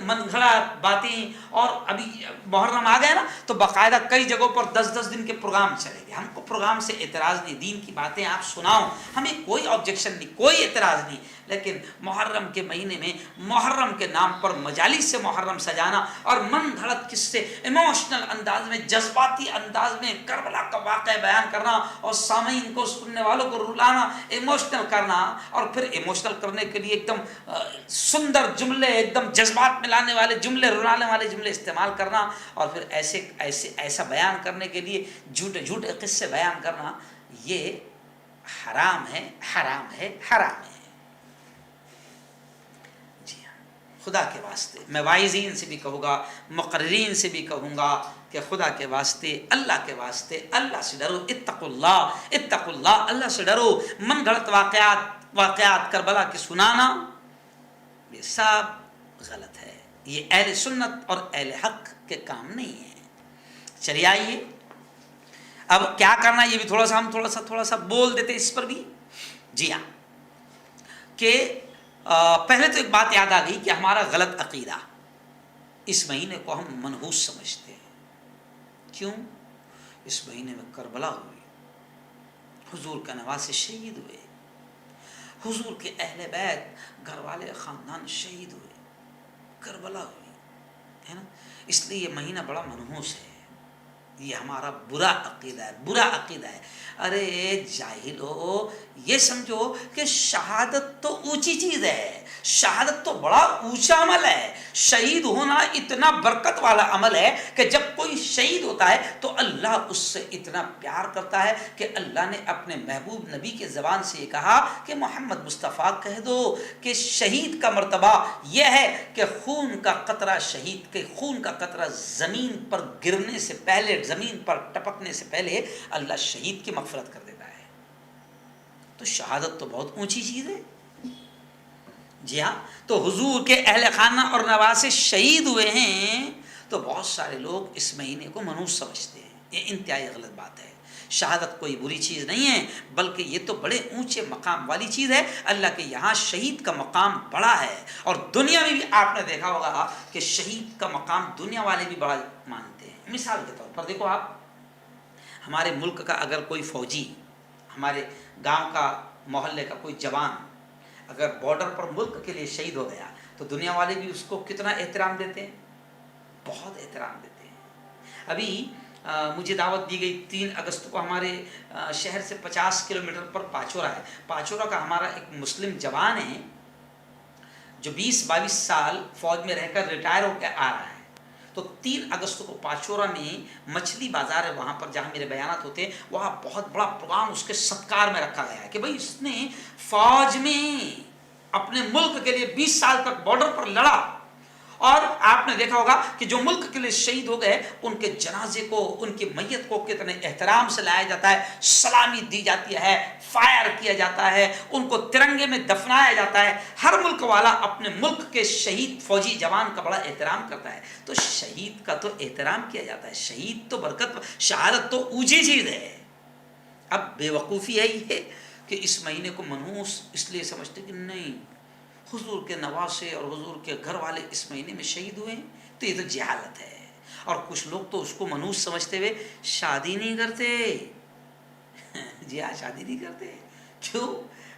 Speaker 1: من گھڑت باتیں. اور ابھی محرم آ گیا نا تو باقاعدہ کئی جگہوں پر 10-10 دن کے پروگرام چلے گئے. ہم کو پروگرام سے اعتراض نہیں، دین کی باتیں آپ سناؤ، ہمیں کوئی آبجیکشن نہیں، کوئی اعتراض نہیں. لیکن محرم کے مہینے میں محرم کے نام پر مجالس سے محرم سجانا اور من گھڑت قصے ایموشنل انداز میں، جذباتی انداز میں کربلا کا واقعہ بیان کرنا اور سامعین کو، سننے والوں کو رلانا، ایموشنل کرنا، اور پھر ایموشنل کرنے کے لیے ایک دم سندر جملے، ایک دم جذبات میں لانے والے جملے، رلانے والے جملے استعمال کرنا، اور پھر ایسا بیان کرنے کے لیے جھوٹے قصے بیان کرنا، یہ حرام ہے، حرام ہے، حرام ہے. جی ہاں، خدا کے واسطے میں واعظین سے بھی کہوں گا، مقررین سے بھی کہوں گا کہ خدا کے واسطے، اللہ کے واسطے اللہ سے ڈرو. اتقوا اللہ، اتقوا اللہ، اللہ سے ڈرو. من گھڑت واقعات کربلا کے سنانا یہ سب غلط ہے. یہ اہل سنت اور اہل حق کے کام نہیں ہے. چلیے آئیے اب کیا کرنا ہے یہ بھی تھوڑا سا بول دیتے اس پر بھی. جی ہاں، کہ پہلے تو ایک بات یاد آ گئی کہ ہمارا غلط عقیدہ، اس مہینے کو ہم منحوس سمجھتے ہیں. کیوں؟ اس مہینے میں کربلا ہوئی، حضور کا نواسے شہید ہوئے، حضور کے اہل بیت گھر والے خاندان شہید ہوئے، کربلا ہوئی ہے نا. اس لیے یہ مہینہ بڑا منحوس ہے. یہ ہمارا برا عقیدہ ہے، برا عقیدہ ہے. ارے جاہلو، یہ سمجھو کہ شہادت تو اونچی چیز ہے، شہادت تو بڑا اونچا عمل ہے. شہید ہونا اتنا برکت والا عمل ہے کہ جب کوئی شہید ہوتا ہے تو اللہ اس سے اتنا پیار کرتا ہے کہ اللہ نے اپنے محبوب نبی کے زبان سے یہ کہا کہ محمد مصطفیٰ کہہ دو کہ شہید کا مرتبہ یہ ہے کہ خون کا قطرہ، شہید کے خون کا قطرہ زمین پر گرنے سے پہلے، زمین پر ٹپکنے سے پہلے اللہ شہید کی مغفرت کر دیتا ہے. تو شہادت تو بہت اونچی چیز ہے. جی ہاں، تو حضور کے اہل خانہ اور نواسے شہید ہوئے ہیں تو بہت سارے لوگ اس مہینے کو منحوس سمجھتے ہیں. یہ انتہائی غلط بات ہے. شہادت کوئی بری چیز نہیں ہے، بلکہ یہ تو بڑے اونچے مقام والی چیز ہے. اللہ کے یہاں شہید کا مقام بڑا ہے، اور دنیا میں بھی آپ نے دیکھا ہوگا کہ شہید کا مقام دنیا والے بھی بڑا مانتے ہیں. مثال کے طور پر دیکھو آپ، ہمارے ملک کا اگر کوئی فوجی، ہمارے گاؤں کا، محلے کا کوئی جوان اگر بارڈر پر ملک کے لیے شہید ہو گیا تو دنیا والے بھی اس کو کتنا احترام دیتے ہیں، بہت احترام دیتے ہیں. ابھی مجھے دعوت دی گئی 3 اگست کو، ہمارے شہر سے 50 کلومیٹر پر پاچورا ہے. پاچورا کا ہمارا ایک مسلم جوان ہے جو 20-22 سال فوج میں رہ کر ریٹائر ہو کے آ رہا ہے. تو 3 اگست کو پاچورا میں مچھلی بازار ہے، وہاں پر جہاں میرے بیانات ہوتے ہیں، وہاں بہت بڑا پروگرام اس کے صدقار میں رکھا گیا ہے کہ بھائی اس نے فوج میں اپنے ملک کے لیے 20 سال تک بارڈر پر لڑا. اور آپ نے دیکھا ہوگا کہ جو ملک کے لیے شہید ہو گئے ان کے جنازے کو، ان کی میت کو کتنے احترام سے لایا جاتا ہے، سلامی دی جاتی ہے، فائر کیا جاتا ہے، ان کو ترنگے میں دفنایا جاتا ہے. ہر ملک والا اپنے ملک کے شہید فوجی جوان کا بڑا احترام کرتا ہے. تو شہید کا تو احترام کیا جاتا ہے. شہید تو برکت، شہادت تو اونچی چیز ہے. اب بے وقوفی ہے یہ کہ اس مہینے کو منحوس اس لیے سمجھتے کہ نہیں، حضور کے نواسے اور حضور کے گھر والے اس مہینے میں شہید ہوئے ہیں تو یہ تو جہالت ہے. اور کچھ لوگ تو اس کو منحوس سمجھتے ہوئے شادی نہیں کرتے. جی ہاں، شادی نہیں کرتے. کیوں؟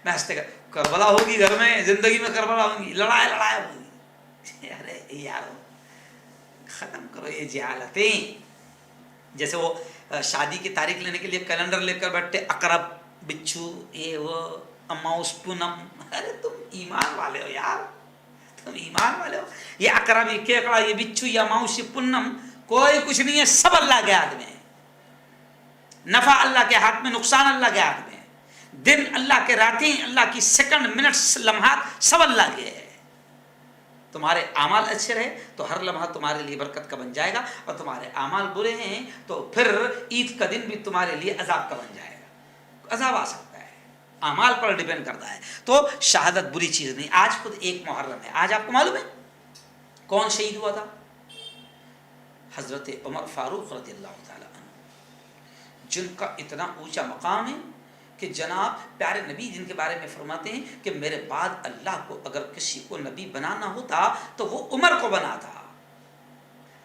Speaker 1: میں ہنستے گا، کربلا ہوگی گھر میں، زندگی میں کربلا ہوگی، لڑائی ہوگی. ارے یار ختم کرو یہ جہالتیں. جیسے وہ شادی کی تاریخ لینے کے لیے کیلنڈر لے کر بیٹھتے، اقرب، بچھو، یہ وہ، اماؤس، پونم. ارے تم ایمان والے ہو یار، تم ایمان والے ہو. یہ اقرب، یہ کیکڑا، یہ بچھو، یہ اماؤس، یہ پونم کوئی کچھ نہیں ہے، سب اللہ کے ہاتھ میں ہے. نفع اللہ کے ہاتھ میں، نقصان اللہ کے ہاتھ میں. دن اللہ کے، راتیں اللہ کی، سیکنڈ، منٹس، لمحات سب اللہ کے ہے. تمہارے اعمال اچھے رہے تو ہر لمحہ تمہارے لیے برکت کا بن جائے گا، اور تمہارے اعمال برے ہیں تو پھر عید کا دن بھی تمہارے لیے عذاب کا بن جائے گا. عذاب آ سکتا ہے، اعمال پر ڈیپینڈ کرتا ہے. تو شہادت بری چیز نہیں. آج خود 1 محرم ہے. آج آپ کو معلوم ہے کون شہید ہوا تھا؟ حضرت عمر فاروق رضی اللہ تعالیٰ عنہ، جن کا اتنا اونچا مقام ہے کہ جناب پیارے نبی جن کے بارے میں فرماتے ہیں کہ میرے بعد اللہ کو اگر کسی کو نبی بنانا ہوتا تو وہ عمر کو بناتا.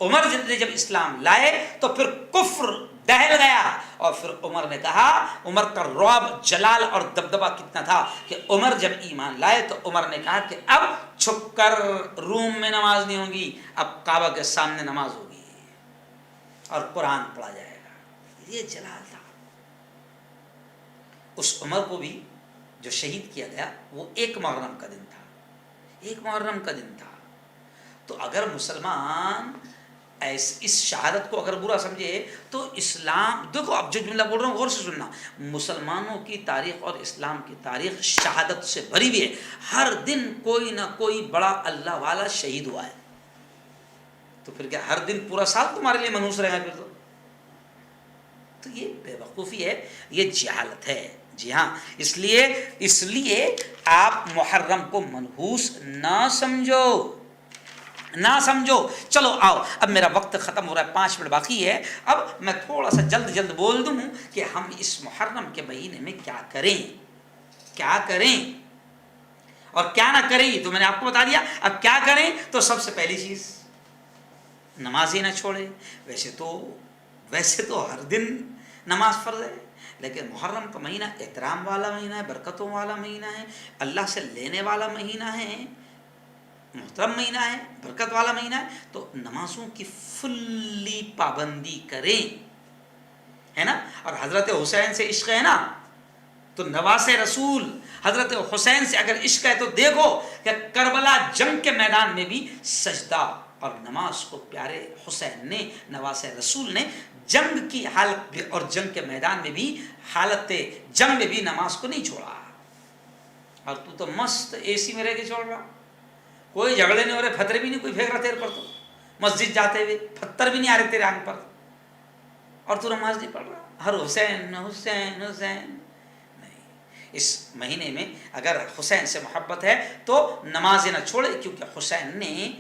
Speaker 1: عمر نے جب اسلام لائے تو پھر کفر دہل گیا, اور پھر عمر نے کہا, عمر کا رعب, جلال اور دبدبہ کتنا تھا کہ عمر جب ایمان لائے تو عمر نے کہا کہ اب چھپ کر روم میں نماز نہیں ہوگی, اب کعبہ کے سامنے نماز ہوگی اور قرآن پڑھا جائے گا. یہ جلال تھا. اس عمر کو بھی جو شہید کیا گیا وہ 1 محرم کا دن تھا, 1 محرم کا دن تھا. تو اگر مسلمان اس شہادت کو اگر برا سمجھے تو اسلام, دیکھو اب جو جملہ بول رہا ہوں غور سے سننا, مسلمانوں کی تاریخ اور اسلام کی تاریخ شہادت سے بھری ہوئی ہے. ہر دن کوئی نہ کوئی بڑا اللہ والا شہید ہوا ہے. تو پھر کیا ہر دن پورا سال تمہارے لیے منحوس رہے گا پھر تو یہ بے وقوفی ہے, یہ جہالت ہے. جی ہاں, اس لیے آپ محرم کو منحوس نہ سمجھو, نہ سمجھو. چلو آؤ, اب میرا وقت ختم ہو رہا ہے, 5 منٹ باقی ہے. اب میں تھوڑا سا جلد بول دوں کہ ہم اس محرم کے مہینے میں کیا کریں اور کیا نہ کریں. تو میں نے آپ کو بتا دیا. اب کیا کریں تو سب سے پہلی چیز نماز ہی نہ چھوڑیں. ویسے تو ہر دن نماز فرض ہے, لیکن محرم کا مہینہ احترام والا مہینہ ہے, برکتوں والا مہینہ ہے, اللہ سے لینے والا مہینہ ہے, محترم مہینہ ہے, برکت والا مہینہ ہے. تو نمازوں کی فلی پابندی کریں, ہے نا. اور حضرت حسین سے عشق ہے نا, تو نواز رسول حضرت حسین سے اگر عشق ہے تو دیکھو کہ کربلا جنگ کے میدان میں بھی سجدہ اور نماز کو پیارے حسین نے, نواز رسول نے جنگ کی حالت میں اور جنگ کے میدان میں بھی, حالت جنگ میں بھی نماز کو نہیں چھوڑا. اور تو مست اے سی میں رہ کے چھوڑ رہا, کوئی جھگڑے نہیں ہو رہے, پتھر بھی نہیں کوئی پھینک رہا تیرے پر, تو مسجد جاتے ہوئے پتھر بھی نہیں آ رہے تیرے آنکھ پر, اور تو نماز نہیں پڑھ رہا. ہر حسین حسین حسین نہیں. اس مہینے میں اگر حسین سے محبت ہے تو نمازیں نہ چھوڑے, کیونکہ حسین نے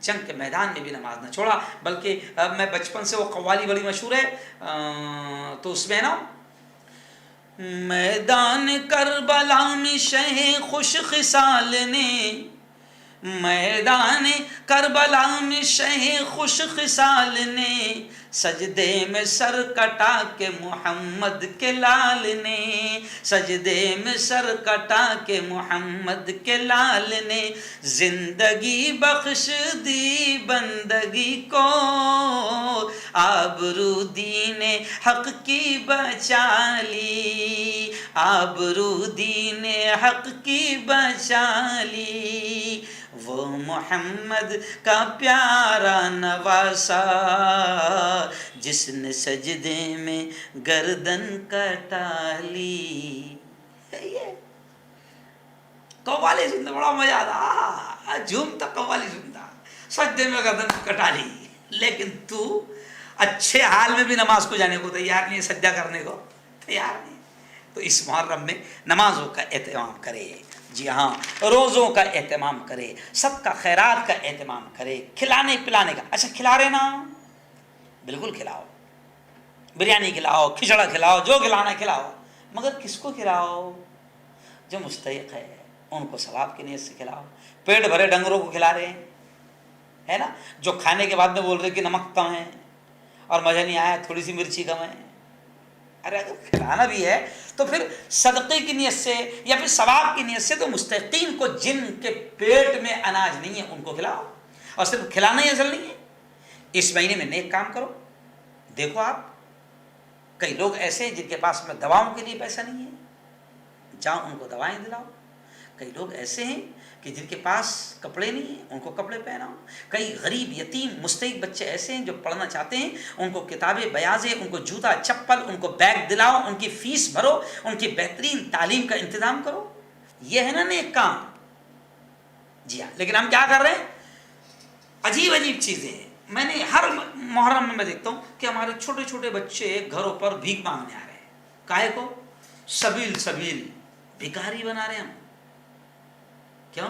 Speaker 1: جنگ کے میدان میں بھی نماز نہ چھوڑا. بلکہ میں بچپن سے, وہ قوالی بڑی مشہور ہے, تو اس میں نا, میدان کربلا میں شہ خوش خصال نے, میدان کربلا میں شہ خوش خصال نے, سجدے میں سر کٹا کے محمد کے لال نے, سجدے میں سر کٹا کے محمد کے لال نے, زندگی بخش دی بندگی کو, آبرو دین حق کی بچا لی, آبرو دین حق کی بچا لی. وہ محمد کا پیارا نواسا جس نے سجدے میں گردن کٹا لی. قوالی سنتا بڑا مزہ آتا, جھومتا قوالی سنتا, سجدے میں گردن کٹا لی. لیکن تو اچھے حال میں بھی نماز کو جانے کو تیار نہیں, سجدہ کرنے کو تیار نہیں. تو اس محرم میں نمازوں کا اہتمام کرے. جی ہاں, روزوں کا اہتمام کرے, سب کا خیرات کا اہتمام کرے, کھلانے پلانے کا. اچھا کھلا رہے نا, بالکل کھلاؤ, بریانی کھلاؤ, کھچڑا کھلاؤ, جو کھلانا کھلاؤ, مگر کس کو کھلاؤ؟ جو مستحق ہے ان کو ثواب کی نیت سے کھلاؤ. پیٹ بھرے ڈنگروں کو کھلا رہے ہیں, ہے نا, جو کھانے کے بعد میں بول رہے کہ نمک کم ہے اور مزہ نہیں آیا, تھوڑی سی مرچی کم ہے. ارے اگر کھلانا بھی ہے تو پھر صدقے کی نیت سے یا پھر ثواب کی نیت سے, تو مستحقین کو جن کے پیٹ میں اناج نہیں ہے ان کو کھلاؤ. اور صرف کھلانا ہی اصل نہیں ہے. اس مہینے میں نیک کام کرو. دیکھو آپ, کئی لوگ ایسے ہیں جن کے پاس میں دواؤں کے لیے پیسہ نہیں ہے, جاؤ ان کو دوائیں دلاؤ. کئی لوگ ایسے ہیں کہ جن کے پاس کپڑے نہیں ہیں, ان کو کپڑے پہناؤ. کئی غریب یتیم مستحق بچے ایسے ہیں جو پڑھنا چاہتے ہیں, ان کو کتابیں بیازیں, ان کو جوتا چپل, ان کو بیگ دلاؤ, ان کی فیس بھرو, ان کی بہترین تعلیم کا انتظام کرو. یہ ہے نا نیک کام. جی ہاں, لیکن ہم کیا کر رہے ہیں, عجیب عجیب چیزیں. میں نے ہر محرم میں دیکھتا ہوں کہ ہمارے چھوٹے چھوٹے بچے گھروں پر بھیک مانگنے آ رہے ہیں. کاہے کو؟ سبیل بھکاری بنا رہے ہیں ہم. کیوں؟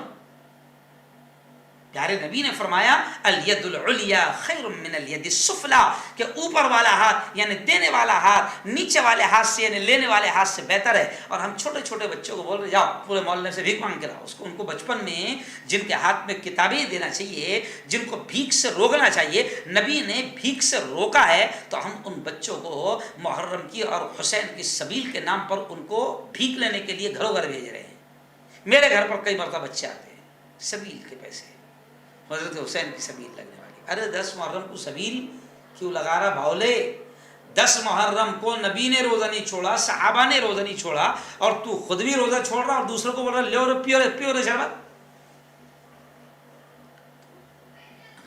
Speaker 1: پیارے نبی نے فرمایا الید العلیا خیر من الید السفلا، کہ اوپر والا ہاتھ یعنی دینے والا ہاتھ نیچے والے ہاتھ سے یعنی لینے والے ہاتھ سے بہتر ہے. اور ہم چھوٹے چھوٹے بچوں کو بول رہے جاؤ پورے محلے سے بھیک مانگ کے لاؤ. ان کو بچپن میں جن کے ہاتھ میں کتابیں دینا چاہیے، جن کو بھیک سے روکنا چاہیے، نبی نے بھیک سے روکا ہے. تو ہم ان بچوں کو محرم کی اور حسین کی سبیل کے نام پر ان کو بھیک لینے کے لیے گھروں گھر بھیج رہے ہیں. میرے گھر پر کئی مرتبہ بچے آتے ہیں سبیل کے پیسے، حضرت حسین کی سبیل لگنے والی. ارے 10 محرم کو سبیل کیوں لگا رہا بھاولے؟ 10 محرم کو نبی نے روزہ نہیں چھوڑا، صحابہ نے روزہ نہیں چھوڑا، اور تو خود بھی روزہ چھوڑ رہا اور دوسروں کو بول رہا لے اور پیو رے شربت.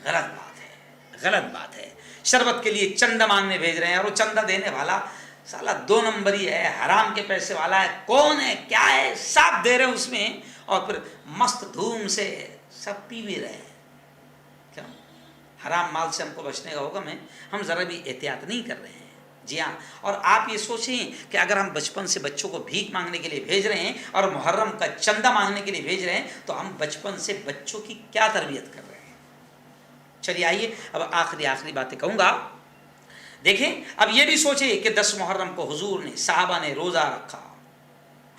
Speaker 1: غلط بات ہے، غلط بات ہے. شربت کے لیے چندہ مانگنے بھیج رہے ہیں، اور وہ چندہ دینے والا سالا 2 نمبری ہے، حرام کے پیسے والا ہے. کون ہے کیا ہے سب دے رہے ہیں اس میں، اور پھر مست دھوم سے سب پی بھی رہے ہیں. کیوں؟ حرام مال سے ہم کو بچنے کا حکم ہے، ہم ذرا بھی احتیاط نہیں کر رہے ہیں. جی ہاں. اور آپ یہ سوچیں کہ اگر ہم بچپن سے بچوں کو بھیک مانگنے کے لیے بھیج رہے ہیں اور محرم کا چندہ مانگنے کے لیے بھیج رہے ہیں، تو ہم بچپن سے بچوں کی کیا تربیت کر رہے ہیں؟ چلیے آئیے اب آخری باتیں کہوں گا. دیکھیں اب یہ بھی سوچیں کہ 10 محرم کو حضور نے، صحابہ نے روزہ رکھا،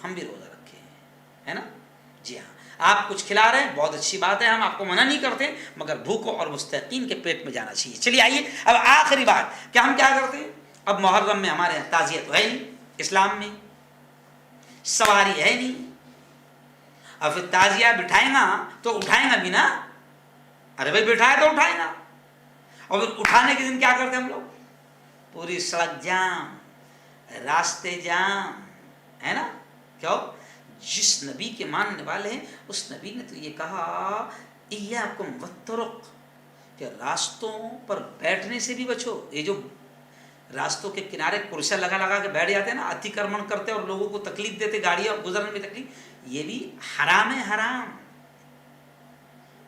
Speaker 1: ہم بھی روزہ رکھے ہیں، ہے نا؟ جی ہاں. آپ کچھ کھلا رہے ہیں، بہت اچھی بات ہے، ہم آپ کو منع نہیں کرتے، مگر بھوکوں اور مستحقین کے پیٹ میں جانا چاہیے. چلیے آئیے اب آخری بات کہ ہم کیا کرتے ہیں. اب محرم میں ہمارے یہاں تعزیہ تو ہے نہیں، اسلام میں سواری ہے نہیں. اب پھر تعزیہ بٹھائیں گا تو اٹھائیں گا بھی نا. ارے بھائی بٹھائے تو اٹھائیں گا. اور پھر اٹھانے کے دن کیا کرتے ہیں ہم لوگ؟ پوری سڑک جام، راستے جام، ہے نا؟ کیوں؟ جس نبی کے ماننے والے ہیں اس نبی نے تو یہ کہا ایاکم والطرق، کہ راستوں پر بیٹھنے سے بھی بچو. یہ جو راستوں کے کنارے کرسیاں لگا کے بیٹھ جاتے ہیں نا، اتی کرمن کرتے اور لوگوں کو تکلیف دیتے، گاڑیاں گزرنے میں تکلیف، یہ بھی حرام ہے. حرام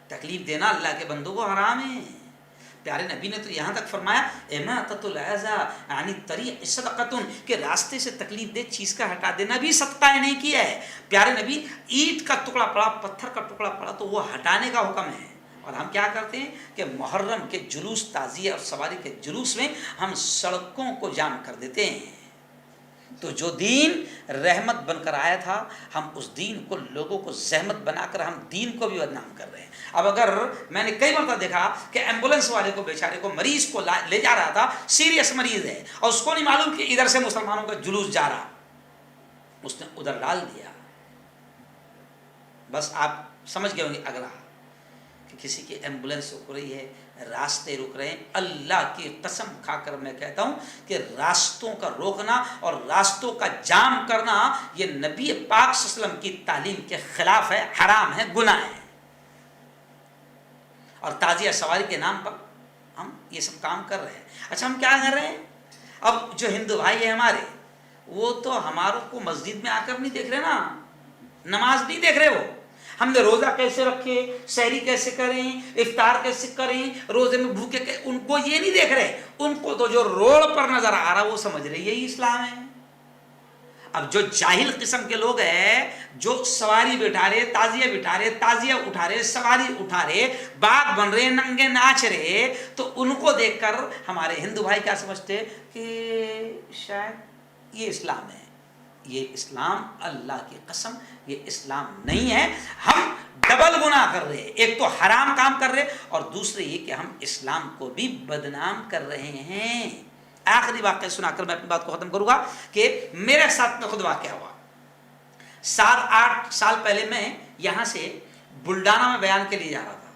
Speaker 1: تکلیف دینا اللہ کے بندوں کو حرام ہے. پیارے نبی نے تو یہاں تک فرمایا اماطۃ الاذى عن الطریق صدقۃ، کہ راستے سے تکلیف دہ چیز کا ہٹا دینا بھی صدقہ نہیں کیا ہے. پیارے نبی اینٹ کا ٹکڑا پڑا، پتھر کا ٹکڑا پڑا تو وہ ہٹانے کا حکم ہے. اور ہم کیا کرتے ہیں کہ محرم کے جلوس، تعزیہ اور سواری کے جلوس میں ہم سڑکوں کو جام کر دیتے ہیں. تو جو دین رحمت بن کر آیا تھا، ہم اس دین کو لوگوں کو زحمت بنا کر ہم دین کو بھی بدنام کر رہے ہیں. اب اگر میں نے کئی مرتبہ دیکھا کہ ایمبولینس والے کو، بیچارے کو، مریض کو لے جا رہا تھا، سیریس مریض ہے، اور اس کو نہیں معلوم کہ ادھر سے مسلمانوں کا جلوس جا رہا، اس نے ادھر ڈال دیا. بس آپ سمجھ گئے ہوں گے اگلا کہ کسی کی ایمبولینس رک رہی ہے، راستے رک رہے ہیں. اللہ کی قسم کھا کر میں کہتا ہوں کہ راستوں کا روکنا اور راستوں کا جام کرنا یہ نبی پاک صلی اللہ علیہ وسلم کی تعلیم کے خلاف ہے، حرام ہے، گناہ ہے. اور تعزیہ سواری کے نام پر ہم یہ سب کام کر رہے ہیں. اچھا ہم کیا کر رہے ہیں؟ اب جو ہندو بھائی ہیں ہمارے، وہ تو ہماروں کو مسجد میں آ کر نہیں دیکھ رہے نا، نماز نہیں دیکھ رہے. وہ ہم نے روزہ کیسے رکھے، سحری کیسے کریں، افطار کیسے کریں، روزے میں بھوکے ان کو یہ نہیں دیکھ رہے. ان کو تو جو روڈ پر نظر آ رہا وہ سمجھ رہے یہی اسلام ہے. اب جو جاہل قسم کے لوگ ہیں، جو سواری بٹھا رہے، تعزیہ بٹھا رہے، تعزیہ اٹھا رہے، سواری اٹھا رہے، باغ بن رہے، ننگے ناچ رہے، تو ان کو دیکھ کر ہمارے ہندو بھائی کیا سمجھتے کہ شاید یہ اسلام ہے. یہ اسلام اللہ کی قسم یہ اسلام نہیں ہے. ہم ڈبل گناہ کر رہے ہیں، ایک تو حرام کام کر رہے، اور دوسرے یہ کہ ہم اسلام کو بھی بدنام کر رہے ہیں. آخری واقعہ سنا کر میں اپنی بات کو ختم کروں گا کہ میرے ساتھ میں خود واقعہ ہوا. 7-8 سال پہلے میں یہاں سے بلڈانا میں بیان کے لیے جا رہا تھا.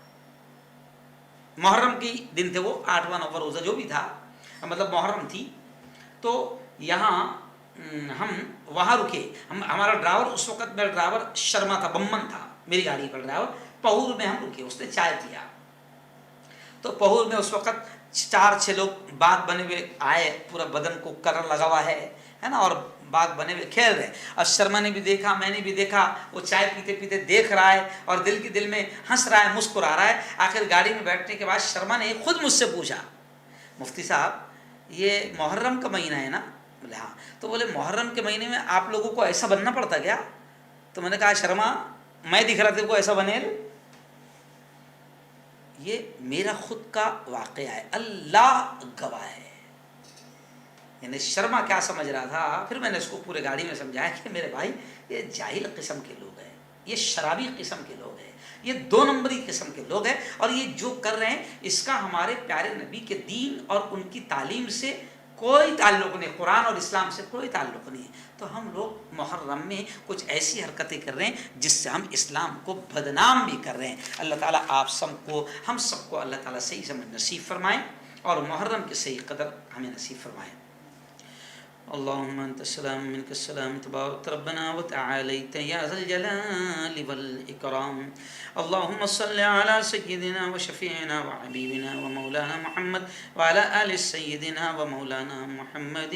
Speaker 1: محرم کی دن تھے، وہ 8واں 9واں روزہ جو بھی تھا، مطلب محرم تھی. تو یہاں ہم وہاں رکے. ہمارا ڈرائیور اس وقت، میرا ڈرائیور شرما تھا، بمن تھا میری گاڑی کا ڈرائیور. پہور میں ہم رکے، اس نے چائے پیا. تو پہور میں اس وقت 4-6 لوگ باغ بنے ہوئے آئے، پورا بدن کو کلر لگا ہوا ہے نا، اور باغ بنے ہوئے کھیل رہے. اور شرما نے بھی دیکھا، میں نے بھی دیکھا، وہ چائے پیتے پیتے دیکھ رہا ہے اور دل کے دل میں ہنس رہا ہے، مسکرا رہا ہے. آخر گاڑی میں بیٹھنے کے بعد شرما نے خود مجھ سے پوچھا، مفتی صاحب یہ محرم کا مہینہ ہے نا؟ بولے ہاں. تو بولے محرم کے مہینے میں آپ لوگوں کو ایسا بننا پڑتا کیا؟ تو میں نے کہا شرما میں دکھ رہا تھا کو ایسا بنے. یہ میرا خود کا واقعہ ہے، اللہ گواہ ہے. یعنی شرما کیا سمجھ رہا تھا، پھر میں نے اس کو پورے گاڑی میں سمجھایا کہ میرے بھائی یہ جاہل قسم کے لوگ ہیں، یہ شرابی قسم کے لوگ ہیں، یہ 2 نمبری قسم کے لوگ ہیں، اور یہ جو کر رہے ہیں اس کا ہمارے پیارے نبی کے دین اور ان کی تعلیم سے کوئی تعلق نہیں، قرآن اور اسلام سے کوئی تعلق نہیں ہے. تو ہم لوگ محرم میں کچھ ایسی حرکتیں کر رہے ہیں جس سے ہم اسلام کو بدنام بھی کر رہے ہیں. اللہ تعالیٰ آپ سب کو، ہم سب کو اللہ تعالیٰ صحیح سمجھ نصیب فرمائیں اور محرم کی صحیح قدر ہمیں نصیب فرمائیں. اللهم انت السلام منك السلام تبارك ربنا وتعاليت يا ذا الجلال والاكرام. اللهم صل على سيدنا وشفيعنا وحبيبنا ومولانا محمد وعلى ال سيدنا ومولانا محمد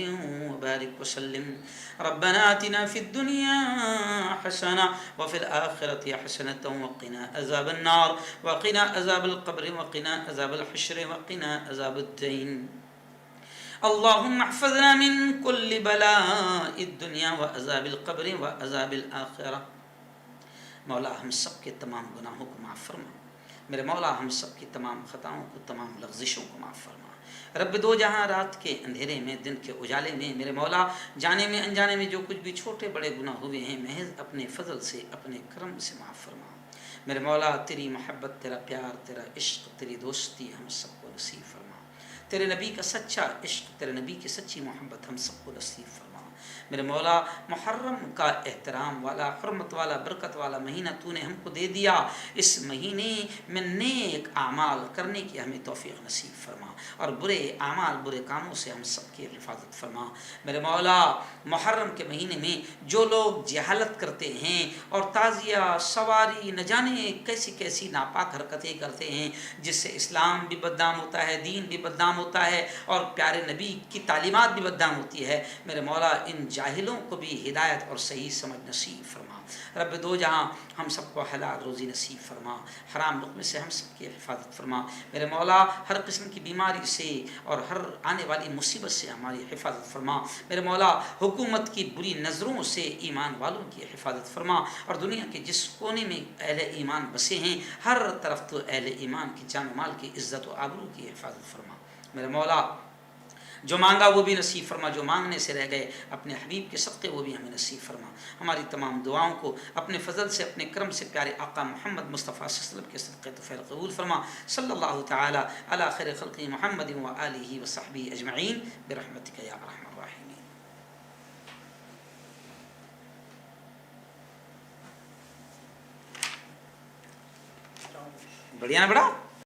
Speaker 1: وبارك وسلم. ربنا آتنا في الدنيا حسنة وفي الآخرة حسنة وقنا عذاب النار وقنا عذاب القبر وقنا عذاب الحشر وقنا عذاب الدين. اللهم احفظنا من كل بلاء الدنيا وعذاب القبر وعذاب الآخرة. مولا ہم سب کے تمام گناہوں کو معاف فرما. میرے مولا ہم سب کی تمام خطاؤں کو، تمام لغزشوں کو معاف فرما. رب دو جہاں رات کے اندھیرے میں، دن کے اجالے میں، میرے مولا جانے میں انجانے میں جو کچھ بھی چھوٹے بڑے گناہ ہوئے ہیں محض اپنے فضل سے، اپنے کرم سے معاف فرما. میرے مولا تیری محبت، تیرا پیار، تیرا عشق، تیری دوستی ہم سب کو نصیب فرما. تیرے نبی کا سچا عشق، تیرے نبی کی سچی محبت ہم سب کو نصیب فرما. میرے مولا محرم کا احترام والا، حرمت والا، برکت والا مہینہ تو نے ہم کو دے دیا. اس مہینے میں نیک اعمال کرنے کی ہمیں توفیق نصیب فرما اور برے اعمال، برے کاموں سے ہم سب کی حفاظت فرما. میرے مولا محرم کے مہینے میں جو لوگ جہالت کرتے ہیں اور تعزیہ، سواری، نہ جانے کیسی کیسی ناپاک حرکتیں کرتے ہیں جس سے اسلام بھی بدنام ہوتا ہے، دین بھی بدنام ہوتا ہے اور پیارے نبی کی تعلیمات بھی بدنام ہوتی ہے، میرے مولا ان جاہلوں کو بھی ہدایت اور صحیح سمجھ نصیب فرما. رب دو جہاں ہم سب کو حلال روزی نصیب فرما، حرام لقمے سے ہم سب کی حفاظت فرما. میرے مولا ہر قسم کی بیماری سے اور ہر آنے والی مصیبت سے ہماری حفاظت فرما. میرے مولا حکومت کی بری نظروں سے ایمان والوں کی حفاظت فرما اور دنیا کے جس کونے میں اہل ایمان بسے ہیں ہر طرف تو اہل ایمان کی جان و مال کی عزت و آبرو کی حفاظت فرما. میرے مولا جو مانگا وہ بھی نصیب فرما، جو مانگنے سے رہ گئے اپنے حبیب کے صدقے وہ بھی ہمیں نصیب فرما. ہماری تمام دعاؤں کو اپنے فضل سے، اپنے کرم سے پیارے آقا محمد مصطفیٰ صلی اللہ علیہ وسلم کے صدقے طفیل قبول فرما. صلی اللہ تعالی علی خیر خلق محمد و آلہ و صحبہ اجمعین برحمتک یا ارحم الراحمین. بڑھیا نا بڑا